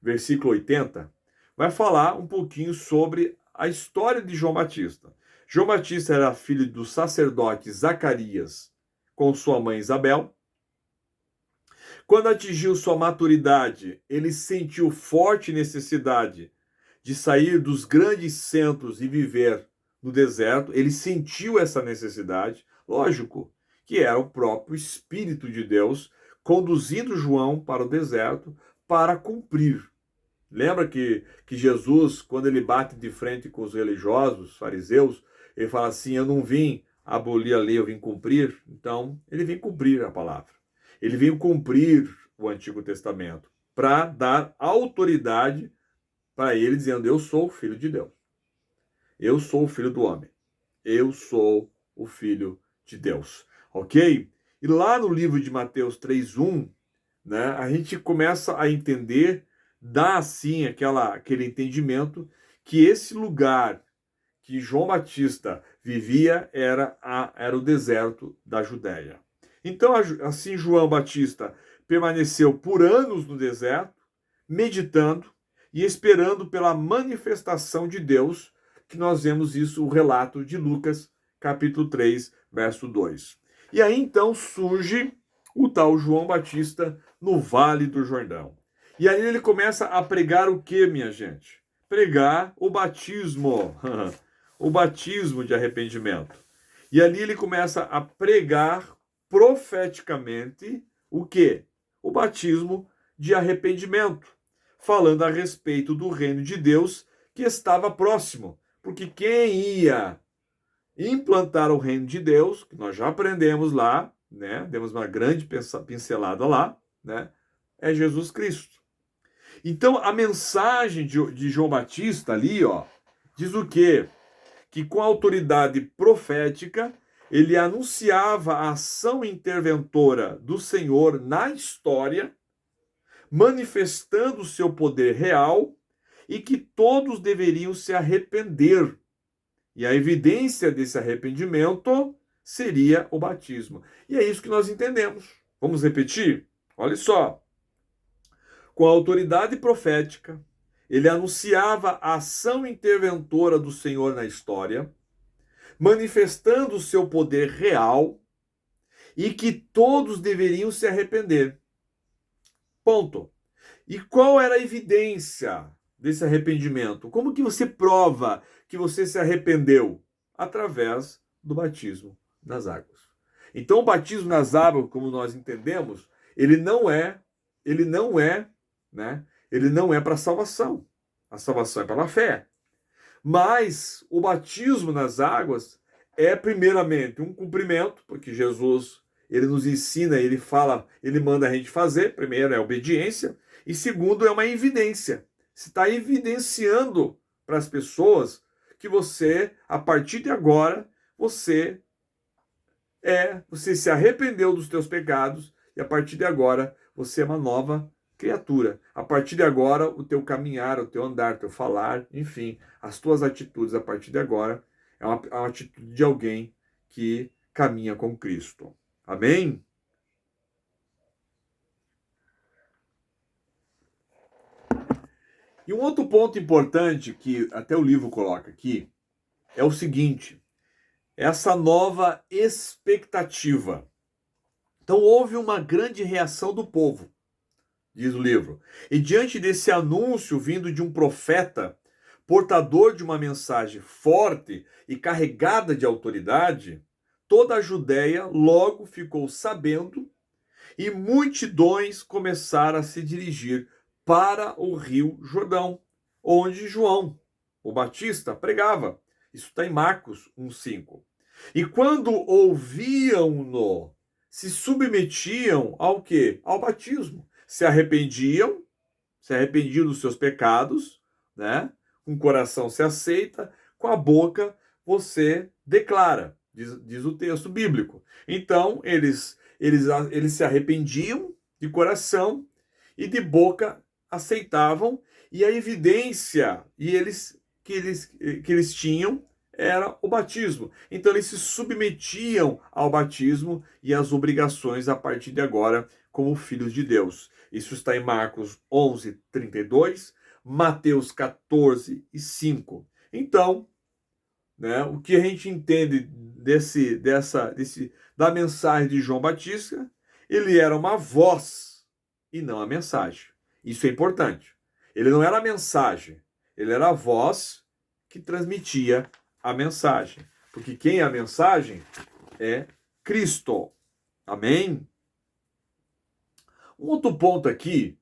versículo 80, vai falar um pouquinho sobre a história de João Batista. João Batista era filho do sacerdote Zacarias com sua mãe Isabel. Quando atingiu sua maturidade, ele sentiu forte necessidade de sair dos grandes centros e viver no deserto. Ele sentiu essa necessidade, lógico, que era o próprio Espírito de Deus conduzindo João para o deserto para cumprir. Lembra que Jesus, quando ele bate de frente com os religiosos, os fariseus, ele fala assim: eu não vim abolir a lei, eu vim cumprir. Então, ele vem cumprir a palavra. Ele veio cumprir o Antigo Testamento para dar autoridade para ele, dizendo: eu sou o Filho de Deus. Eu sou o Filho do homem. Eu sou o Filho de Deus. Ok? E lá no livro de Mateus 3:1, né, a gente começa a entender, dá assim aquele entendimento que esse lugar que João Batista vivia era o deserto da Judéia. Então, assim, João Batista permaneceu por anos no deserto, meditando e esperando pela manifestação de Deus, que nós vemos isso, o relato de Lucas, capítulo 3, verso 2. E aí, então, surge o tal João Batista no Vale do Jordão. E aí ele começa a pregar o que, minha gente? Pregar o batismo, o batismo de arrependimento. E ali ele começa a pregar profeticamente o quê? O batismo de arrependimento, falando a respeito do reino de Deus que estava próximo. Porque quem ia implantar o reino de Deus, que nós já aprendemos lá, né? Demos uma grande pincelada lá, né? É Jesus Cristo. Então, a mensagem de João Batista ali, ó, diz o quê? Que com autoridade profética, ele anunciava a ação interventora do Senhor na história, manifestando o seu poder real e que todos deveriam se arrepender. E a evidência desse arrependimento seria o batismo. E é isso que nós entendemos. Vamos repetir? Olha só. Com a autoridade profética, ele anunciava a ação interventora do Senhor na história, manifestando o seu poder real e que todos deveriam se arrepender. Ponto. E qual era a evidência desse arrependimento? Como que você prova que você se arrependeu? Através do batismo nas águas. Então, o batismo nas águas, como nós entendemos, ele não é, né? Ele não é para salvação. A salvação é pela fé. Mas o batismo nas águas é primeiramente um cumprimento, porque Jesus, ele nos ensina, ele fala, ele manda a gente fazer. Primeiro é obediência e segundo é uma evidência. Você está evidenciando para as pessoas que você, a partir de agora, você se arrependeu dos teus pecados e a partir de agora você é uma nova criatura. A partir de agora, o teu caminhar, o teu andar, o teu falar, enfim, as tuas atitudes a partir de agora é uma atitude de alguém que caminha com Cristo. Amém? E um outro ponto importante que até o livro coloca aqui é o seguinte: essa nova expectativa. Então houve uma grande reação do povo, diz o livro. E diante desse anúncio vindo de um profeta, portador de uma mensagem forte e carregada de autoridade, toda a Judéia logo ficou sabendo e multidões começaram a se dirigir para o Rio Jordão, onde João, o Batista, pregava. Isso está em Marcos 1,5. E quando ouviam-no, se submetiam ao quê? Ao batismo. Se arrependiam dos seus pecados, né? Com o coração se aceita, com a boca você declara, diz o texto bíblico. Então, eles se arrependiam de coração e de boca aceitavam, e a evidência que eles tinham era o batismo. Então eles se submetiam ao batismo e às obrigações a partir de agora como filhos de Deus. Isso está em Marcos 11:32, Mateus 14:5. Então, né, o que a gente entende da mensagem de João Batista, ele era uma voz e não a mensagem. Isso é importante. Ele não era a mensagem, ele era a voz que transmitia a mensagem. Porque quem é a mensagem é Cristo. Amém? Um outro ponto aqui,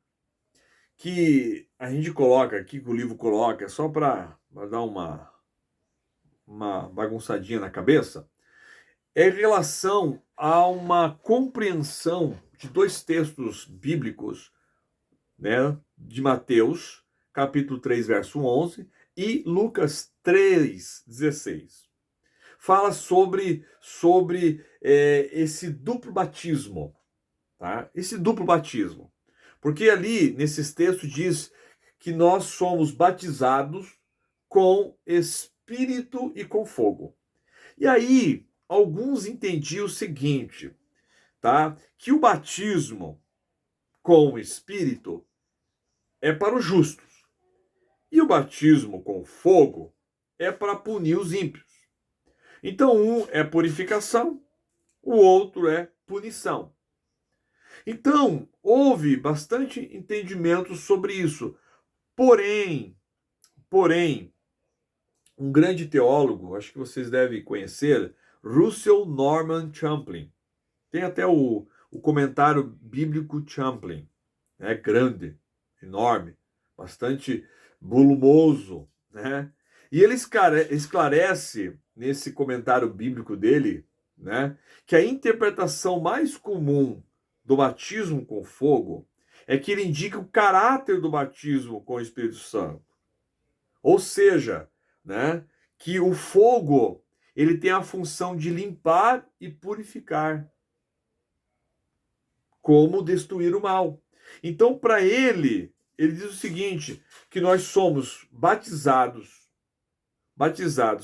que a gente coloca aqui, que o livro coloca, só para dar uma bagunçadinha na cabeça, é em relação a uma compreensão de dois textos bíblicos, né, de Mateus, capítulo 3, verso 11, e Lucas 3:16. Fala sobre esse duplo batismo, tá? Esse duplo batismo. Porque ali, nesses textos, diz que nós somos batizados com Espírito e com fogo. E aí, alguns entendiam o seguinte, tá? Que o batismo com o Espírito é para os justos. E o batismo com fogo é para punir os ímpios. Então, um é purificação, o outro é punição. Então, houve bastante entendimento sobre isso. Porém, um grande teólogo, acho que vocês devem conhecer, Russell Norman Champlin. Tem até o comentário bíblico Champlin. É grande, enorme, bastante volumoso, né? E ele esclarece nesse comentário bíblico dele, né, que a interpretação mais comum do batismo com fogo é que ele indica o caráter do batismo com o Espírito Santo. Ou seja, né, que o fogo ele tem a função de limpar e purificar, como destruir o mal. Então, para ele diz o seguinte, que nós somos batizados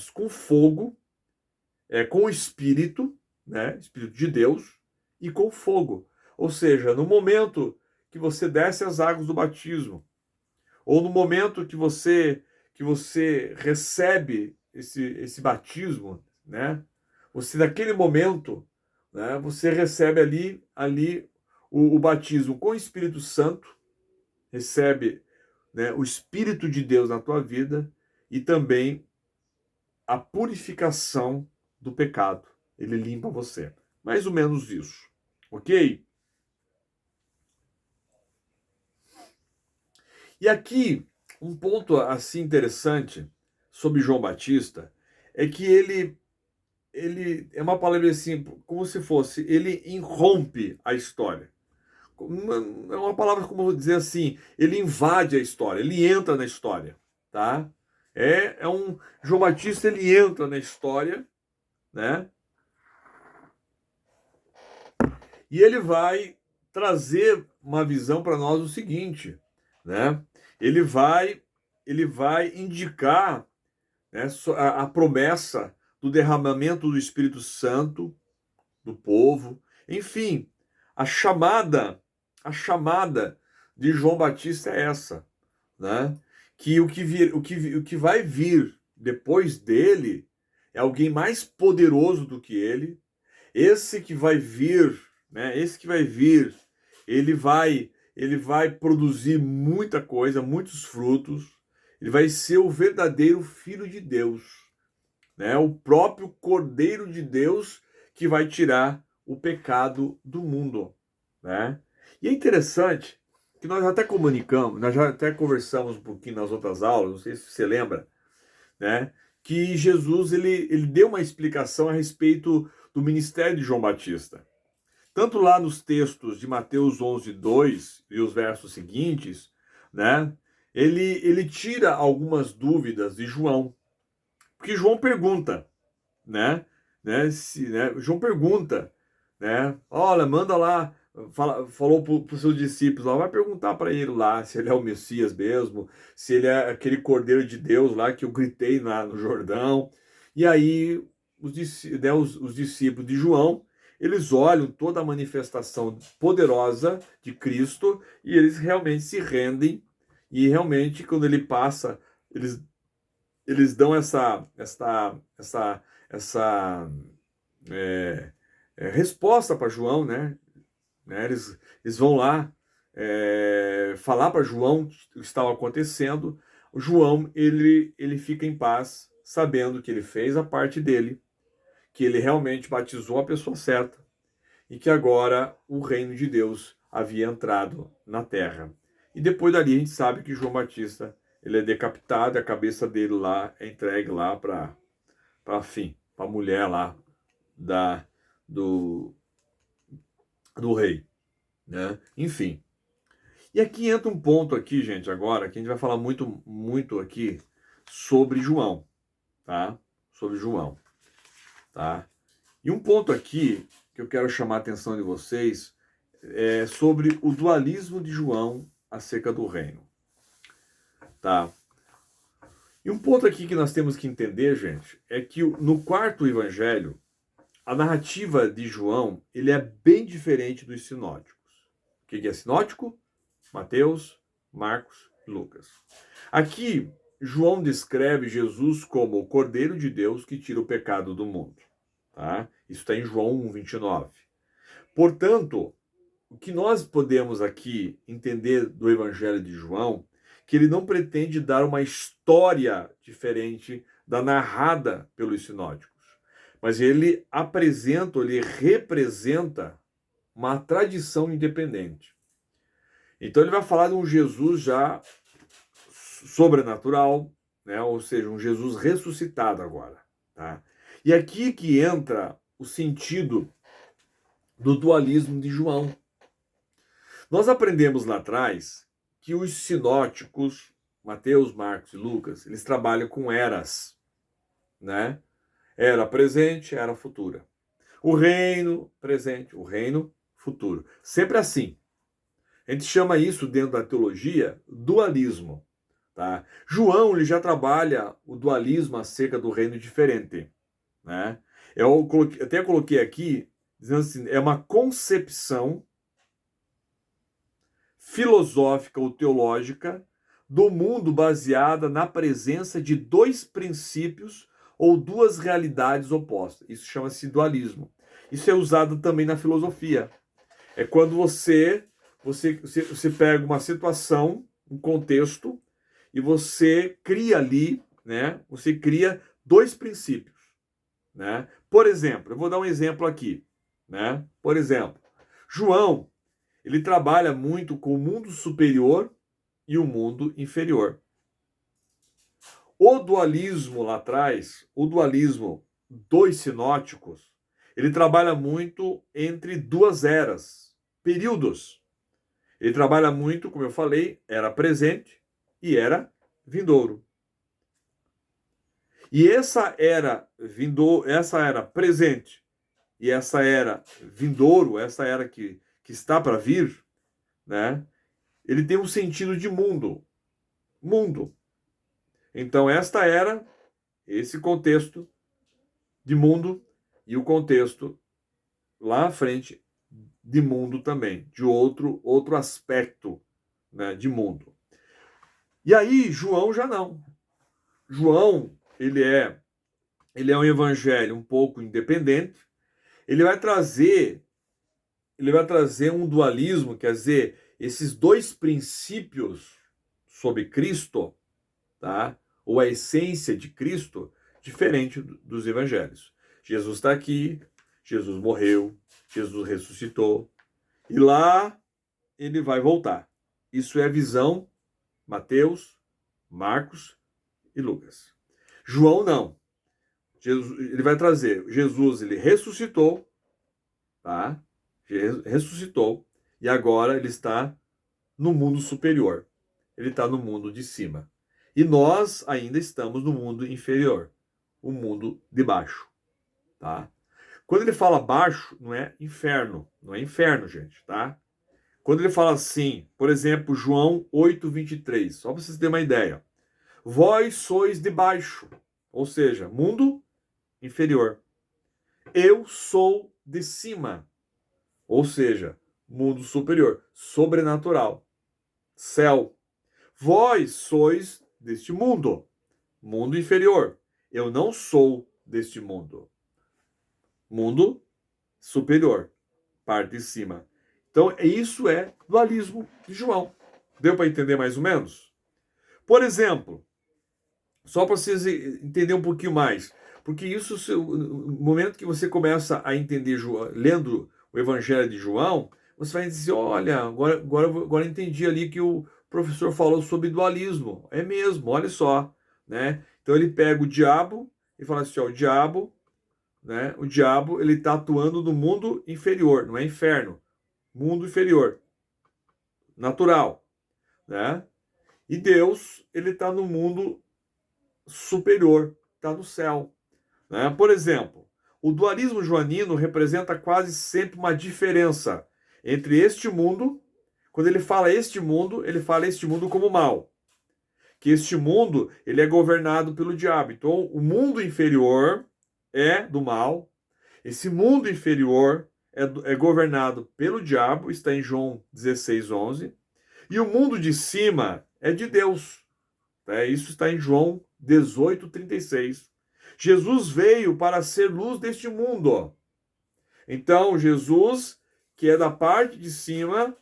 com fogo, com o Espírito, né, Espírito de Deus, e com fogo. Ou seja, no momento que você desce as águas do batismo, ou no momento que você recebe esse batismo, né, você naquele momento, né, você recebe ali o batismo com o Espírito Santo, recebe, né, o Espírito de Deus na tua vida e também a purificação do pecado. Ele limpa você. Mais ou menos isso. Ok? E aqui, um ponto assim interessante sobre João Batista é que ele é uma palavra assim, como se fosse, ele irrompe a história. É uma palavra, como vou dizer assim, ele invade a história, ele entra na história, tá? João Batista, ele entra na história, né? E ele vai trazer uma visão para nós o seguinte, né? Ele vai, ele vai indicar, né, a promessa do derramamento do Espírito Santo do povo, enfim, a chamada, a chamada de João Batista é essa, né? Que o que vai vir depois dele é alguém mais poderoso do que ele. Esse que vai vir, né? Esse que vai vir, ele vai produzir muita coisa, muitos frutos. Ele vai ser o verdadeiro filho de Deus, né? O próprio Cordeiro de Deus que vai tirar o pecado do mundo, né? E é interessante que nós até comunicamos, nós já até conversamos um pouquinho nas outras aulas, não sei se você lembra, né? Que Jesus ele deu uma explicação a respeito do ministério de João Batista. Tanto lá nos textos de Mateus 11:2 e os versos seguintes, né? Ele tira algumas dúvidas de João, porque João pergunta, né? João pergunta, né? Olha, manda lá, falou para os seus discípulos lá, vai perguntar para ele lá se ele é o Messias mesmo, se ele é aquele Cordeiro de Deus lá que eu gritei lá no Jordão. E aí os discípulos de João, eles olham toda a manifestação poderosa de Cristo e eles realmente se rendem e realmente quando ele passa, eles dão essa resposta para João, né? Eles vão lá falar para João o que estava acontecendo. O João ele fica em paz, sabendo que ele fez a parte dele, que ele realmente batizou a pessoa certa e que agora o reino de Deus havia entrado na terra. E depois dali a gente sabe que João Batista ele é decapitado, a cabeça dele lá é entregue lá para a mulher lá do rei, né? Enfim. E aqui entra um ponto aqui, gente, agora, que a gente vai falar muito aqui sobre João, tá? Sobre João, tá? E um ponto aqui que eu quero chamar a atenção de vocês é sobre o dualismo de João acerca do reino, tá? E um ponto aqui que nós temos que entender, gente, é que no quarto evangelho, a narrativa de João, ele é bem diferente dos sinóticos. O que é sinótico? Mateus, Marcos e Lucas. Aqui, João descreve Jesus como o Cordeiro de Deus que tira o pecado do mundo. Tá? Isso está em João 1:29. Portanto, o que nós podemos aqui entender do Evangelho de João, que ele não pretende dar uma história diferente da narrada pelos sinóticos, mas ele apresenta, ele representa uma tradição independente. Então ele vai falar de um Jesus já sobrenatural, né? Ou seja, um Jesus ressuscitado agora. Tá? E aqui que entra o sentido do dualismo de João. Nós aprendemos lá atrás que os sinóticos, Mateus, Marcos e Lucas, eles trabalham com eras, né? Era presente, era futura. O reino presente, o reino futuro. Sempre assim. A gente chama isso dentro da teologia dualismo. Tá? João ele já trabalha o dualismo acerca do reino diferente. Né? Até coloquei aqui, dizendo assim, é uma concepção filosófica ou teológica do mundo baseada na presença de dois princípios ou duas realidades opostas. Isso chama-se dualismo. Isso é usado também na filosofia. É quando você pega uma situação, um contexto, e você cria ali, né? Você cria dois princípios, né? Por exemplo, eu vou dar um exemplo aqui, né? Por exemplo, João, ele trabalha muito com o mundo superior e o mundo inferior. O dualismo lá atrás, o dualismo dos sinóticos, ele trabalha muito entre duas eras, períodos. Ele trabalha muito, como eu falei, era presente e era vindouro. E essa era presente e essa era vindouro, essa era que que está para vir, né, ele tem um sentido de mundo. Mundo. Então, esta era esse contexto de mundo e o contexto lá à frente de mundo também, de outro aspecto, né, de mundo. E aí, João já não. João, ele é um evangelho um pouco independente. Ele vai trazer um dualismo, quer dizer, esses dois princípios sobre Cristo, tá? Ou a essência de Cristo, diferente dos evangelhos. Jesus está aqui, Jesus morreu, Jesus ressuscitou, e lá ele vai voltar. Isso é a visão Mateus, Marcos e Lucas. João não. Ele vai trazer, Jesus, ele ressuscitou, tá? Ressuscitou, e agora ele está no mundo superior. Ele está no mundo de cima. E nós ainda estamos no mundo inferior, o mundo de baixo, tá? Quando ele fala baixo, não é inferno, gente, tá? Quando ele fala assim, por exemplo, João 8:23, só para vocês terem uma ideia. Vós sois de baixo, ou seja, mundo inferior. Eu sou de cima, ou seja, mundo superior, sobrenatural, céu. Vós sois deste mundo, mundo inferior. Eu não sou deste mundo, mundo superior, parte de cima. Então, isso é dualismo de João. Deu para entender mais ou menos? Por exemplo, só para vocês entenderem um pouquinho mais, porque isso, no momento que você começa a entender, lendo o Evangelho de João, você vai dizer, olha, agora entendi ali que o professor falou sobre dualismo. É mesmo, olha só, né? Então ele pega o diabo e fala assim, ó, o diabo ele está atuando no mundo inferior, não é inferno, mundo inferior, natural, né? E Deus ele está no mundo superior, está no céu, né? Por exemplo, o dualismo joanino representa quase sempre uma diferença entre este mundo. Quando ele fala este mundo como mal, que este mundo ele é governado pelo diabo. Então, o mundo inferior é do mal. Esse mundo inferior é governado pelo diabo, está em João 16:11. E o mundo de cima é de Deus. Isso está em João 18:36. Jesus veio para ser luz deste mundo. Então, Jesus, que é da parte de cima,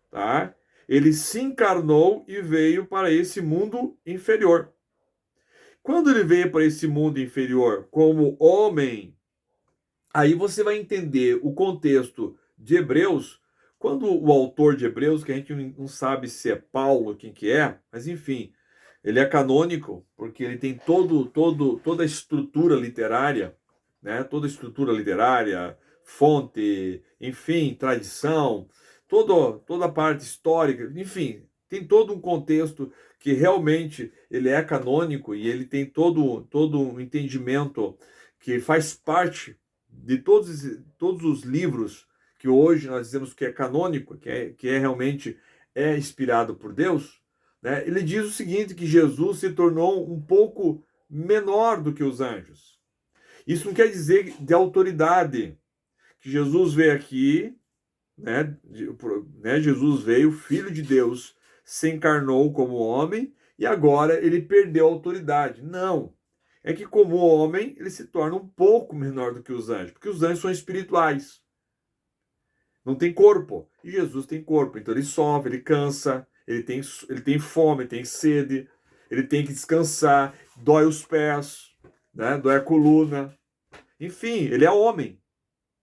tá? Ele se encarnou e veio para esse mundo inferior. Quando ele veio para esse mundo inferior como homem, aí você vai entender o contexto de Hebreus, quando o autor de Hebreus, que a gente não sabe se é Paulo, quem que é, mas enfim, ele é canônico, porque ele tem toda a estrutura literária, né? Toda a estrutura literária, fonte, enfim, tradição, toda a parte histórica, enfim, tem todo um contexto que realmente ele é canônico e ele tem todo um entendimento que faz parte de todos os livros que hoje nós dizemos que é canônico, que é realmente inspirado por Deus, né? Ele diz o seguinte, que Jesus se tornou um pouco menor do que os anjos. Isso não quer dizer de autoridade, que Jesus veio aqui, né? Jesus veio, Filho de Deus, se encarnou como homem e agora ele perdeu a autoridade. Não. É que como homem ele se torna um pouco menor do que os anjos, porque os anjos são espirituais. Não tem corpo. E Jesus tem corpo. Então ele sofre, ele cansa, ele tem fome, tem sede, ele tem que descansar, dói os pés, né? Dói a coluna. Enfim, ele é homem,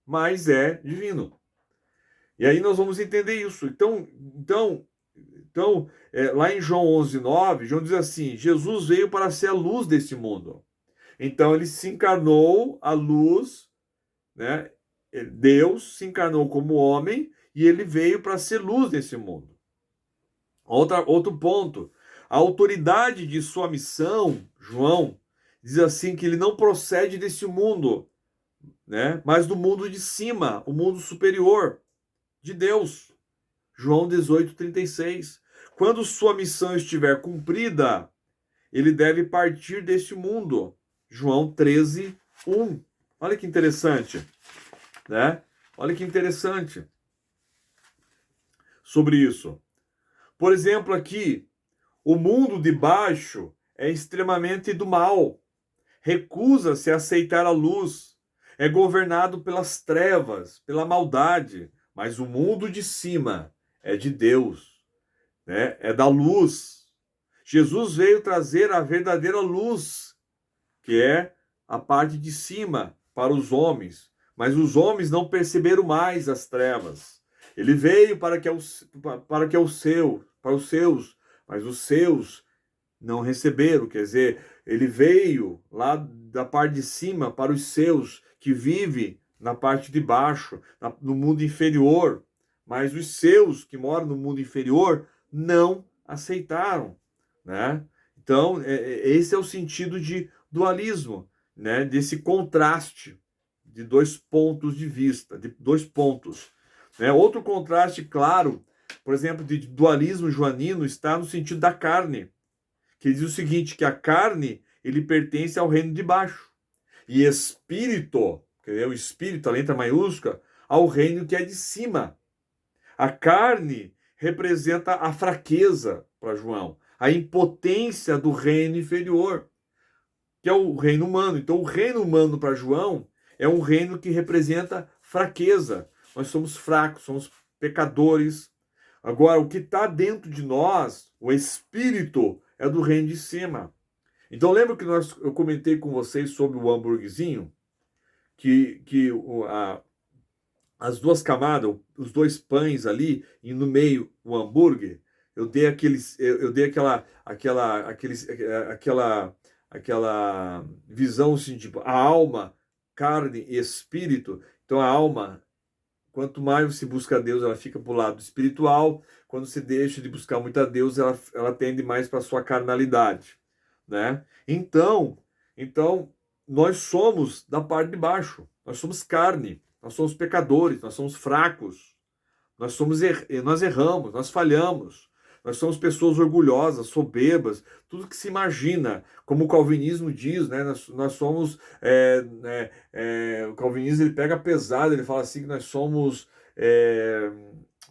mas é divino. E aí nós vamos entender isso. Então lá em João 11:9, João diz assim, Jesus veio para ser a luz desse mundo. Então ele se encarnou, a luz, né? Deus se encarnou como homem e ele veio para ser luz desse mundo. Outro ponto, a autoridade de sua missão, João, diz assim que ele não procede desse mundo, né? Mas do mundo de cima, o mundo superior, de Deus. João 18:36. Quando sua missão estiver cumprida, ele deve partir deste mundo. João 13:1. Olha que interessante, né? Olha que interessante sobre isso. Por exemplo, aqui, o mundo de baixo é extremamente do mal, recusa-se a aceitar a luz, é governado pelas trevas, pela maldade, mas o mundo de cima é de Deus, né? É da luz. Jesus veio trazer a verdadeira luz, que é a parte de cima para os homens, mas os homens não perceberam mais as trevas. Ele veio para os seus, mas os seus não receberam, quer dizer, ele veio lá da parte de cima para os seus, que vive na parte de baixo, no mundo inferior, mas os seus que moram no mundo inferior não aceitaram, né? Então, esse é o sentido de dualismo, né? Desse contraste de dois pontos de vista, de dois pontos, né? Outro contraste claro, por exemplo, de dualismo joanino está no sentido da carne, que diz o seguinte, que a carne, ele pertence ao reino de baixo, e espírito, que é o espírito, a letra maiúscula, ao reino que é de cima. A carne representa a fraqueza para João, a impotência do reino inferior, que é o reino humano. Então, o reino humano para João é um reino que representa fraqueza. Nós somos fracos, somos pecadores. Agora, o que está dentro de nós, o espírito, é do reino de cima. Então, lembra que eu comentei com vocês sobre o hambúrguerzinho? Que as duas camadas, os dois pães ali, e no meio o hambúrguer, eu dei aquela visão assim, tipo, a alma, carne e espírito. Então a alma, quanto mais você busca a Deus, ela fica para o lado espiritual. Quando você deixa de buscar muito a Deus, ela tende mais para a sua carnalidade, né? Então, nós somos da parte de baixo. Nós somos carne. Nós somos pecadores. Nós somos fracos. Nós erramos. Nós falhamos. Nós somos pessoas orgulhosas, soberbas, tudo que se imagina, como o calvinismo diz, né? Nós somos, o calvinismo ele pega pesado, ele fala assim que nós somos,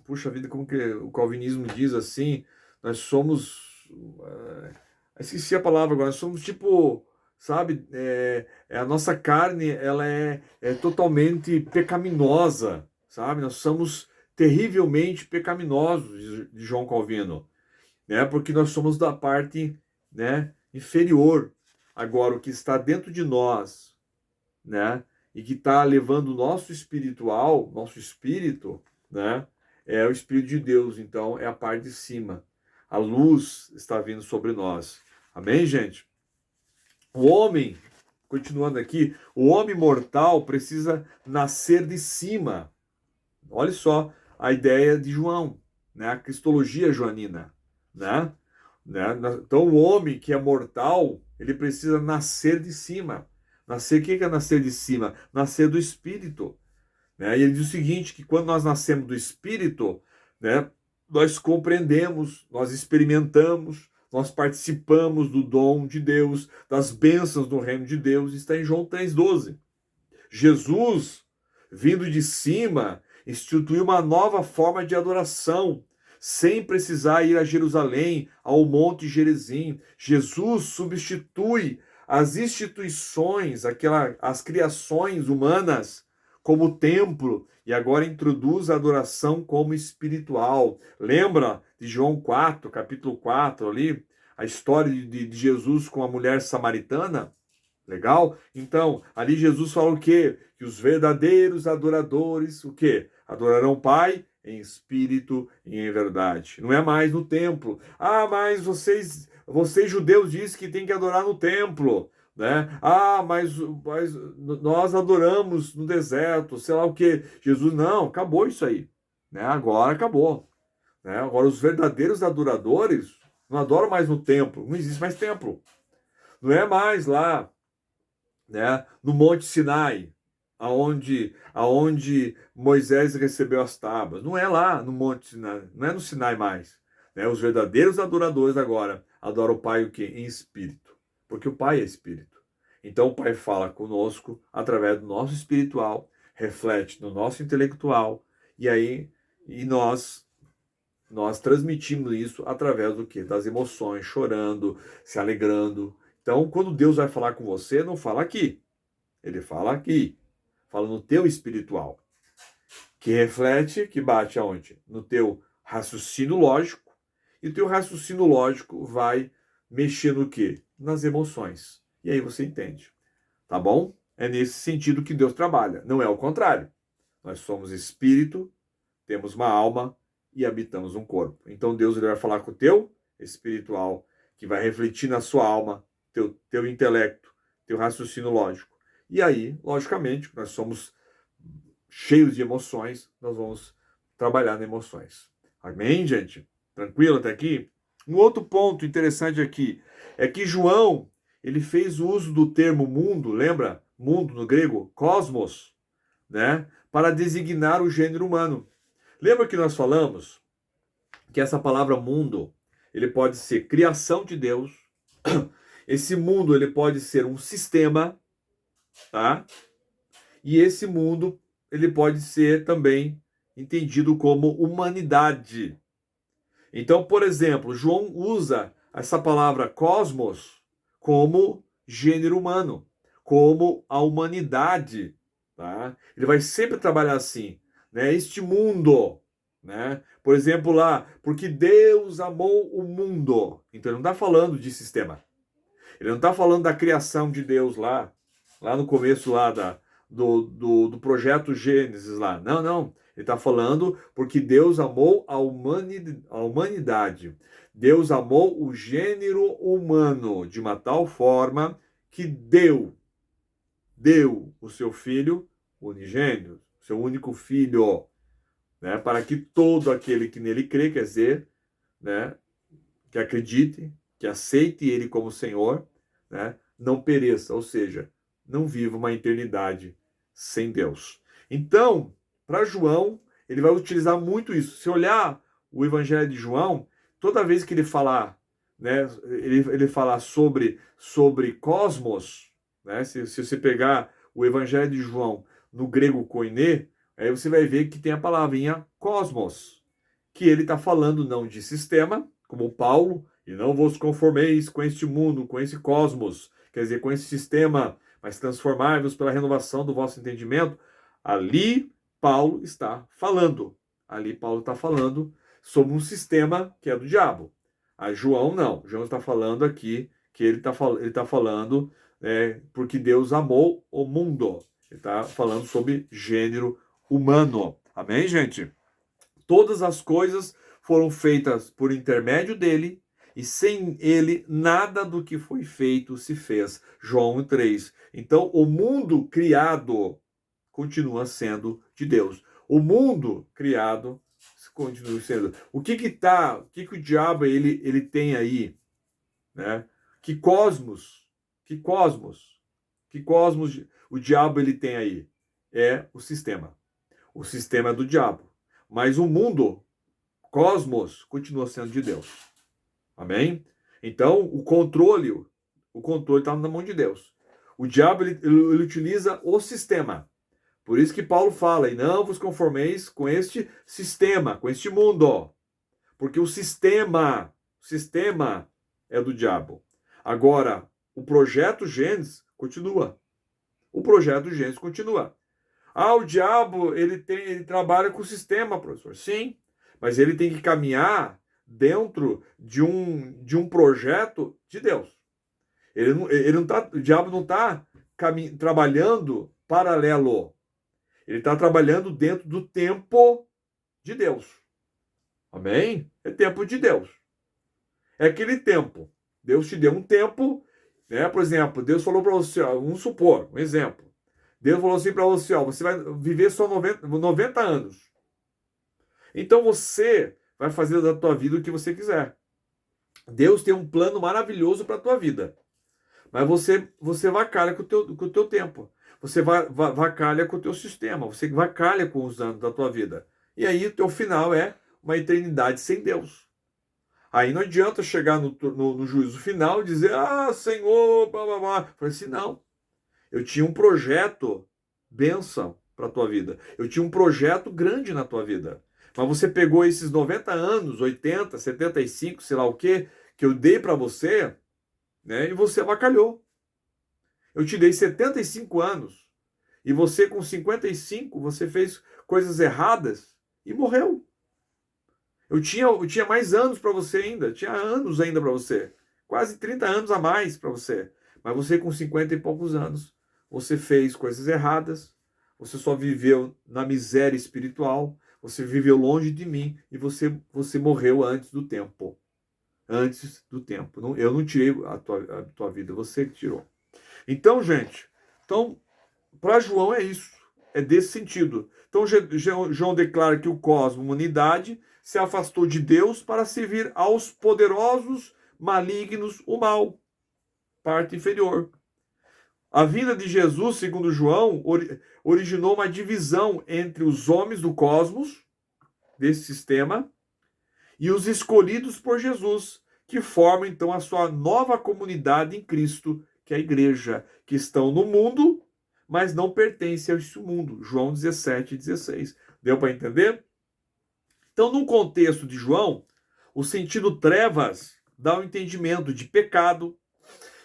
puxa vida, como que o calvinismo diz assim? Nós somos, esqueci a palavra agora, nós somos tipo, sabe, a nossa carne, ela é totalmente pecaminosa, sabe? Nós somos terrivelmente pecaminosos, de João Calvino, né? Porque nós somos da parte, né, inferior. Agora, o que está dentro de nós, né, e que está levando o nosso espiritual, nosso espírito, né, é o Espírito de Deus. Então, é a parte de cima. A luz está vindo sobre nós. Amém, gente? O homem, continuando aqui, o homem mortal precisa nascer de cima. Olha só a ideia de João, né? A cristologia joanina, né? Então o homem que é mortal, ele precisa nascer de cima. Nascer, o que é nascer de cima? Nascer do Espírito, né? E ele diz o seguinte, que quando nós nascemos do Espírito, né, nós compreendemos, nós experimentamos, nós participamos do dom de Deus, das bênçãos do reino de Deus. Está em João 3,12. Jesus, vindo de cima, instituiu uma nova forma de adoração, sem precisar ir a Jerusalém, ao Monte Gerizim. Jesus substitui as instituições, as criações humanas, como templo, e agora introduz a adoração como espiritual. Lembra de João 4, capítulo 4, ali, a história de Jesus com a mulher samaritana? Legal? Então, ali Jesus fala o quê? Que os verdadeiros adoradores, o quê? Adorarão o Pai em espírito e em verdade. Não é mais no templo. Ah, mas vocês judeus dizem que tem que adorar no templo, né? Ah, mas nós adoramos no deserto, sei lá o quê. Jesus, não, acabou isso aí, né? Agora acabou, né? Agora os verdadeiros adoradores não adoram mais no templo, não existe mais templo. Não é mais lá, né, no Monte Sinai, aonde Moisés recebeu as tábuas. Não é lá no Monte Sinai, não é no Sinai mais. Né? Os verdadeiros adoradores agora adoram o Pai o quê? Em espírito. Porque o Pai é espírito. Então o Pai fala conosco através do nosso espiritual, reflete no nosso intelectual, e aí nós transmitimos isso através do quê? Das emoções, chorando, se alegrando. Então, quando Deus vai falar com você, não fala aqui. Ele fala aqui. Fala no teu espiritual. Que reflete, que bate aonde? No teu raciocínio lógico. E o teu raciocínio lógico vai mexer no quê? Nas emoções. E aí você entende. Tá bom? É nesse sentido que Deus trabalha. Não é o contrário. Nós somos espírito, temos uma alma e habitamos um corpo. Então Deus ele vai falar com o teu espiritual, que vai refletir na sua alma, teu intelecto, teu raciocínio lógico. E aí, logicamente, nós somos cheios de emoções, nós vamos trabalhar nas emoções. Amém, gente? Tranquilo até aqui? Um outro ponto interessante aqui é que João, ele fez uso do termo mundo, lembra? Mundo no grego, cosmos, né? Para designar o gênero humano. Lembra que nós falamos que essa palavra mundo, ele pode ser criação de Deus. Esse mundo, ele pode ser um sistema, tá? E esse mundo, ele pode ser também entendido como humanidade. Então, por exemplo, João usa essa palavra cosmos como gênero humano, como a humanidade, tá? Ele vai sempre trabalhar assim, né? Este mundo, né? Por exemplo, lá, porque Deus amou o mundo. Então, ele não está falando de sistema. Ele não está falando da criação de Deus lá no começo lá do projeto Gênesis lá. Não, não. Ele está falando porque Deus amou a humanidade. Deus amou o gênero humano de uma tal forma que deu o seu filho unigênito, seu único filho, né, para que todo aquele que nele crê, quer dizer, né, que acredite, que aceite ele como Senhor, né, não pereça, ou seja, não viva uma eternidade sem Deus. Então, para João, ele vai utilizar muito isso. Se olhar o Evangelho de João, toda vez que ele falar, né, ele falar sobre cosmos, né, se você pegar o Evangelho de João no grego koiné, aí você vai ver que tem a palavrinha cosmos, que ele está falando não de sistema, como Paulo, e não vos conformeis com este mundo, com esse cosmos, quer dizer, com esse sistema, mas transformai-vos pela renovação do vosso entendimento. Ali Paulo está falando. Ali Paulo está falando sobre um sistema que é do diabo. A João não. João está falando aqui que ele está falando porque Deus amou o mundo. Ele está falando sobre gênero humano. Amém, gente? Todas as coisas foram feitas por intermédio dele, e sem ele nada do que foi feito se fez. João 3. Então, o mundo criado continua sendo de Deus. O mundo criado continua sendo. O que o diabo ele tem aí, né? Que cosmos o diabo ele tem aí? É o sistema. O sistema é do diabo. Mas o mundo, cosmos, continua sendo de Deus. Amém? Então, o controle está na mão de Deus. O diabo, ele utiliza o sistema. Por isso que Paulo fala, e não vos conformeis com este sistema, com este mundo. Porque o sistema é do diabo. Agora, o projeto Gênesis continua. O projeto Gênesis continua. Ah, o diabo, ele trabalha com o sistema, professor. Sim, mas ele tem que caminhar dentro de um projeto de Deus. O diabo não está trabalhando paralelo. Ele está trabalhando dentro do tempo de Deus. Amém? É tempo de Deus. É aquele tempo. Deus te deu um tempo, né? Por exemplo, Deus falou para você, vamos supor, um exemplo. Deus falou assim para você, você vai viver só 90 anos. Então você vai fazer da tua vida o que você quiser. Deus tem um plano maravilhoso para a tua vida. Mas você vacalha com o teu tempo. você vacalha com o teu sistema, você vacalha com os anos da tua vida. E aí o teu final é uma eternidade sem Deus. Aí não adianta chegar no juízo final e dizer, ah, Senhor, blá, blá, blá. Eu falei assim, não. Eu tinha um projeto bênção para a tua vida. Eu tinha um projeto grande na tua vida. Mas você pegou esses 90 anos, 80, 75, sei lá o quê, que eu dei para você, né? E você avacalhou. Eu te dei 75 anos. E você, com 55, você fez coisas erradas e morreu. Eu tinha mais anos para você ainda. Tinha anos ainda para você. Quase 30 anos a mais para você. Mas você, com 50 e poucos anos, você fez coisas erradas. Você só viveu na miséria espiritual. Você viveu longe de mim. E você morreu antes do tempo. Antes do tempo. Eu não tirei a tua vida. Você que tirou. Então, gente, para João é isso, é desse sentido. Então, João declara que o cosmos, uma unidade, se afastou de Deus para servir aos poderosos, malignos, o mal, parte inferior. A vinda de Jesus, segundo João, originou uma divisão entre os homens do cosmos, desse sistema, e os escolhidos por Jesus, que formam então a sua nova comunidade em Cristo, que é a igreja, que estão no mundo, mas não pertencem a este mundo. João 17:16. Deu para entender? Então, no contexto de João, o sentido trevas dá o entendimento de pecado,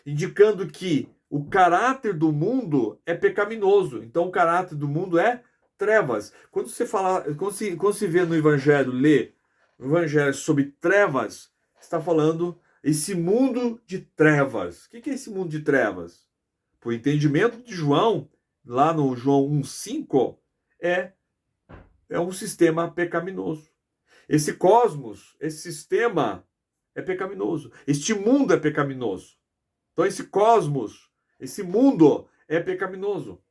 indicando que o caráter do mundo é pecaminoso. Então, o caráter do mundo é trevas. Quando se vê no Evangelho, lê o Evangelho sobre trevas, está falando esse mundo de trevas. O que é esse mundo de trevas? Por entendimento de João, lá no João 1,5, é um sistema pecaminoso. Esse cosmos, esse sistema é pecaminoso. Este mundo é pecaminoso. Então esse cosmos, esse mundo é pecaminoso.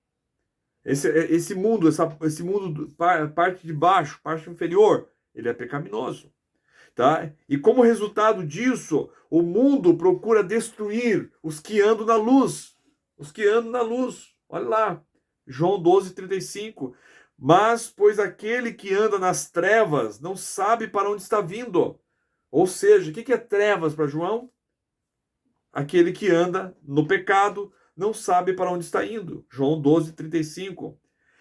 Esse mundo, esse mundo, parte de baixo, parte inferior, ele é pecaminoso. Tá? E como resultado disso, o mundo procura destruir os que andam na luz. Os que andam na luz. Olha lá, João 12:35. Mas, pois aquele que anda nas trevas não sabe para onde está vindo. Ou seja, o que é trevas para João? Aquele que anda no pecado não sabe para onde está indo. João 12:35.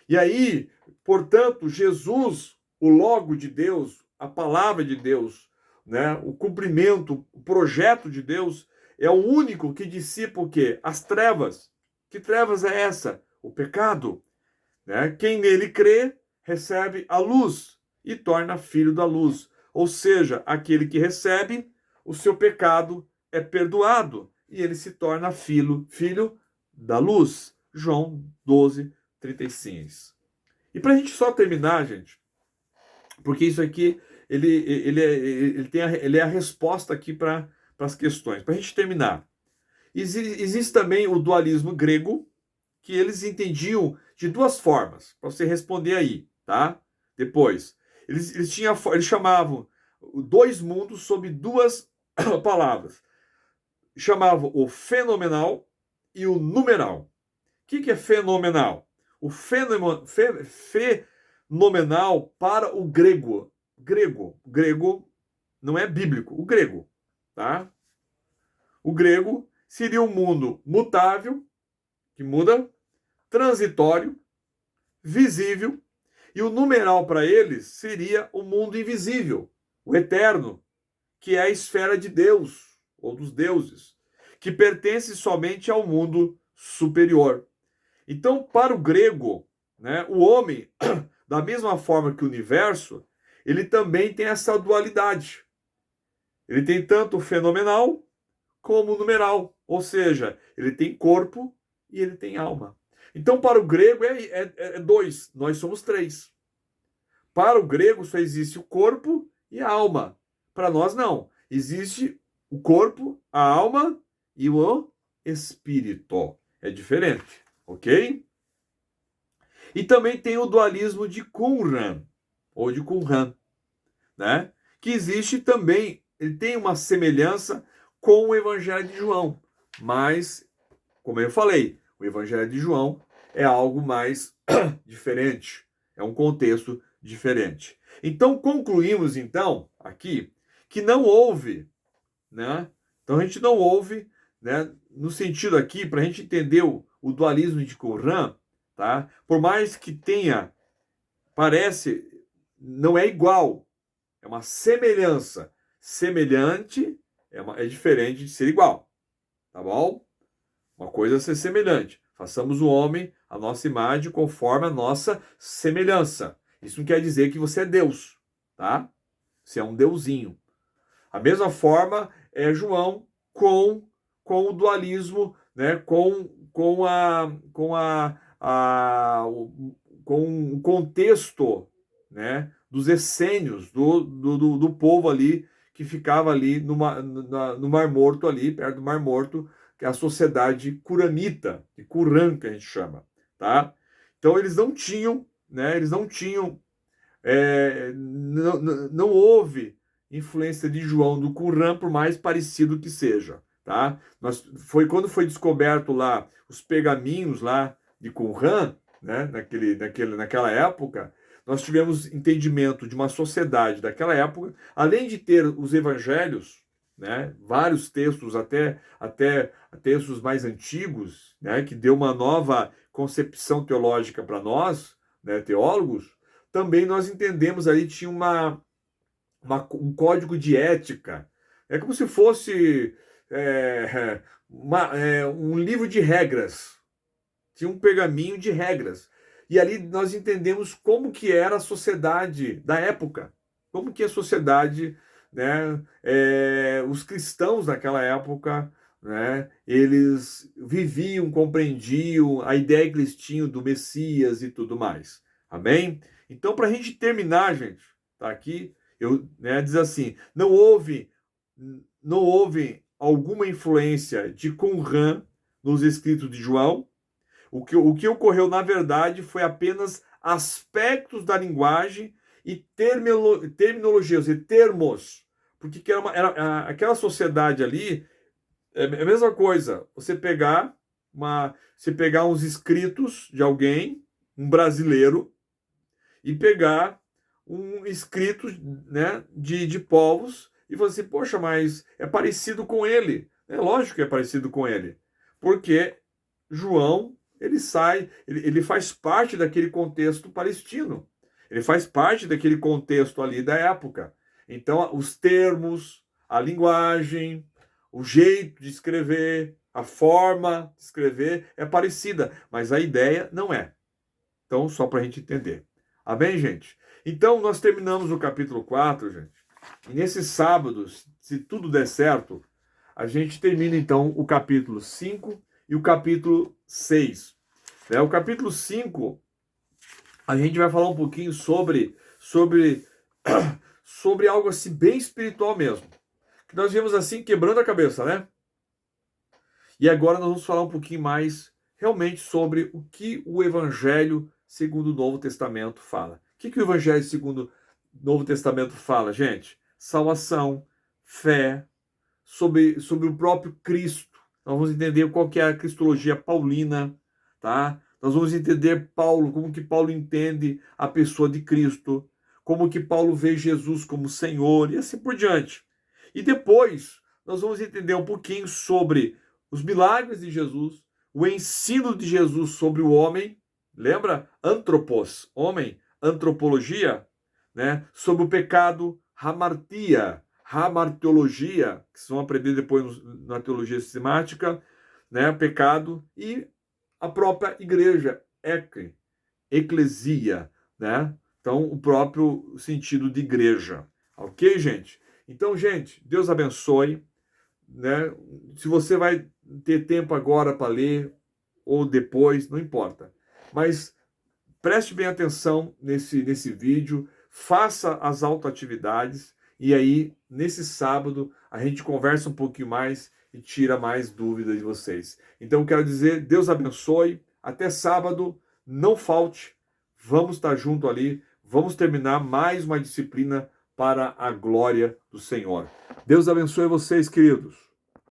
E aí, portanto, Jesus, o Logo de Deus, a palavra de Deus, né, o cumprimento, o projeto de Deus, é o único que dissipa o quê? As trevas. Que trevas é essa? O pecado. Né? Quem nele crê, recebe a luz e torna filho da luz. Ou seja, aquele que recebe, o seu pecado é perdoado e ele se torna filho da luz. João 12:36. E para a gente só terminar, gente, porque isso aqui ele é a resposta aqui para as questões. Para a gente terminar, existe também o dualismo grego, que eles entendiam de duas formas, para você responder aí, tá? Depois, eles chamavam dois mundos sob duas palavras. Chamavam o fenomenal e o numeral. O que é fenomenal? O fenomenal para o grego. Grego não é bíblico, o grego, tá? O grego seria um mundo mutável, que muda, transitório, visível, e o numeral para eles seria o mundo invisível, o eterno, que é a esfera de Deus, ou dos deuses, que pertence somente ao mundo superior. Então, para o grego, né, o homem, da mesma forma que o universo, ele também tem essa dualidade. Ele tem tanto o fenomenal como o numeral, ou seja, ele tem corpo e ele tem alma. Então, para o grego é dois, nós somos três. Para o grego só existe o corpo e a alma. Para nós não. Existe o corpo, a alma e o espírito. É diferente, ok? E também tem o dualismo de Qumran, ou de Qumran, né? Que existe também, ele tem uma semelhança com o Evangelho de João. Mas, como eu falei, o Evangelho de João é algo mais diferente, é um contexto diferente. Então, concluímos, então, aqui, que não houve, né? Então, a gente não houve, né? No sentido aqui, para a gente entender o dualismo de Qumran, tá? Por mais que tenha, parece, não é igual, é uma semelhança. Semelhante é diferente de ser igual, tá bom? Uma coisa é ser semelhante. Façamos o homem a nossa imagem conforme a nossa semelhança. Isso não quer dizer que você é Deus, tá? Você é um deusinho. A mesma forma é João com o dualismo, né? Com o contexto, né? Dos essênios, do povo ali que ficava ali no Mar Morto, ali perto do Mar Morto, que é a sociedade curamita, de Qumran que a gente chama, tá? Então eles não tinham, né? Eles não tinham, não houve influência de João do Qumran, por mais parecido que seja, tá? Foi quando foi descoberto lá os pergaminhos lá de Qumran, né? Naquela época, nós tivemos entendimento de uma sociedade daquela época, além de ter os evangelhos, né? Vários textos, até textos mais antigos, né? Que deu uma nova concepção teológica para nós, né? Teólogos. Também nós entendemos ali tinha um código de ética. É como se fosse um livro de regras. Tinha um pergaminho de regras. E ali nós entendemos como que era a sociedade da época. Como que a sociedade, né, os cristãos naquela época, né, eles viviam, compreendiam a ideia que eles tinham do Messias e tudo mais. Amém? Então, para a gente terminar, gente, tá aqui, diz assim, não houve alguma influência de Qumran nos escritos de João. O que ocorreu, na verdade, foi apenas aspectos da linguagem e terminologias, e termos. Porque aquela sociedade ali é a mesma coisa. Você pegar uns escritos de alguém, um brasileiro, e pegar um escrito, né, de povos e você, poxa, mas é parecido com ele. É lógico que é parecido com ele. Porque João, ele faz parte daquele contexto palestino. Ele faz parte daquele contexto ali da época. Então, os termos, a linguagem, o jeito de escrever, a forma de escrever é parecida, mas a ideia não é. Então, só para a gente entender. Amém, gente? Então, nós terminamos o capítulo 4, gente. E nesses sábados, se tudo der certo, a gente termina, então, o capítulo 5 e o capítulo 6. O capítulo 5, a gente vai falar um pouquinho sobre algo assim bem espiritual mesmo. Que nós vimos assim, quebrando a cabeça, né? E agora nós vamos falar um pouquinho mais realmente sobre o que o Evangelho segundo o Novo Testamento fala. O que o Evangelho segundo o Novo Testamento fala, gente? Salvação, fé, sobre o próprio Cristo. Nós vamos entender qual que é a cristologia paulina, tá? Nós vamos entender Paulo, como que Paulo entende a pessoa de Cristo, como que Paulo vê Jesus como Senhor e assim por diante. E depois nós vamos entender um pouquinho sobre os milagres de Jesus, o ensino de Jesus sobre o homem, lembra? Antropos, homem, antropologia, né? Sobre o pecado, hamartia, hamartiologia, que vocês vão aprender depois na teologia sistemática, né? Pecado, e a própria igreja, eclesia, né? Então, o próprio sentido de igreja. Ok, gente? Então, gente, Deus abençoe, né? Se você vai ter tempo agora para ler ou depois, não importa. Mas preste bem atenção nesse vídeo, faça as autoatividades e aí, nesse sábado, a gente conversa um pouquinho mais e tira mais dúvidas de vocês. Então, quero dizer, Deus abençoe, até sábado, não falte, vamos estar junto ali, vamos terminar mais uma disciplina para a glória do Senhor. Deus abençoe vocês, queridos.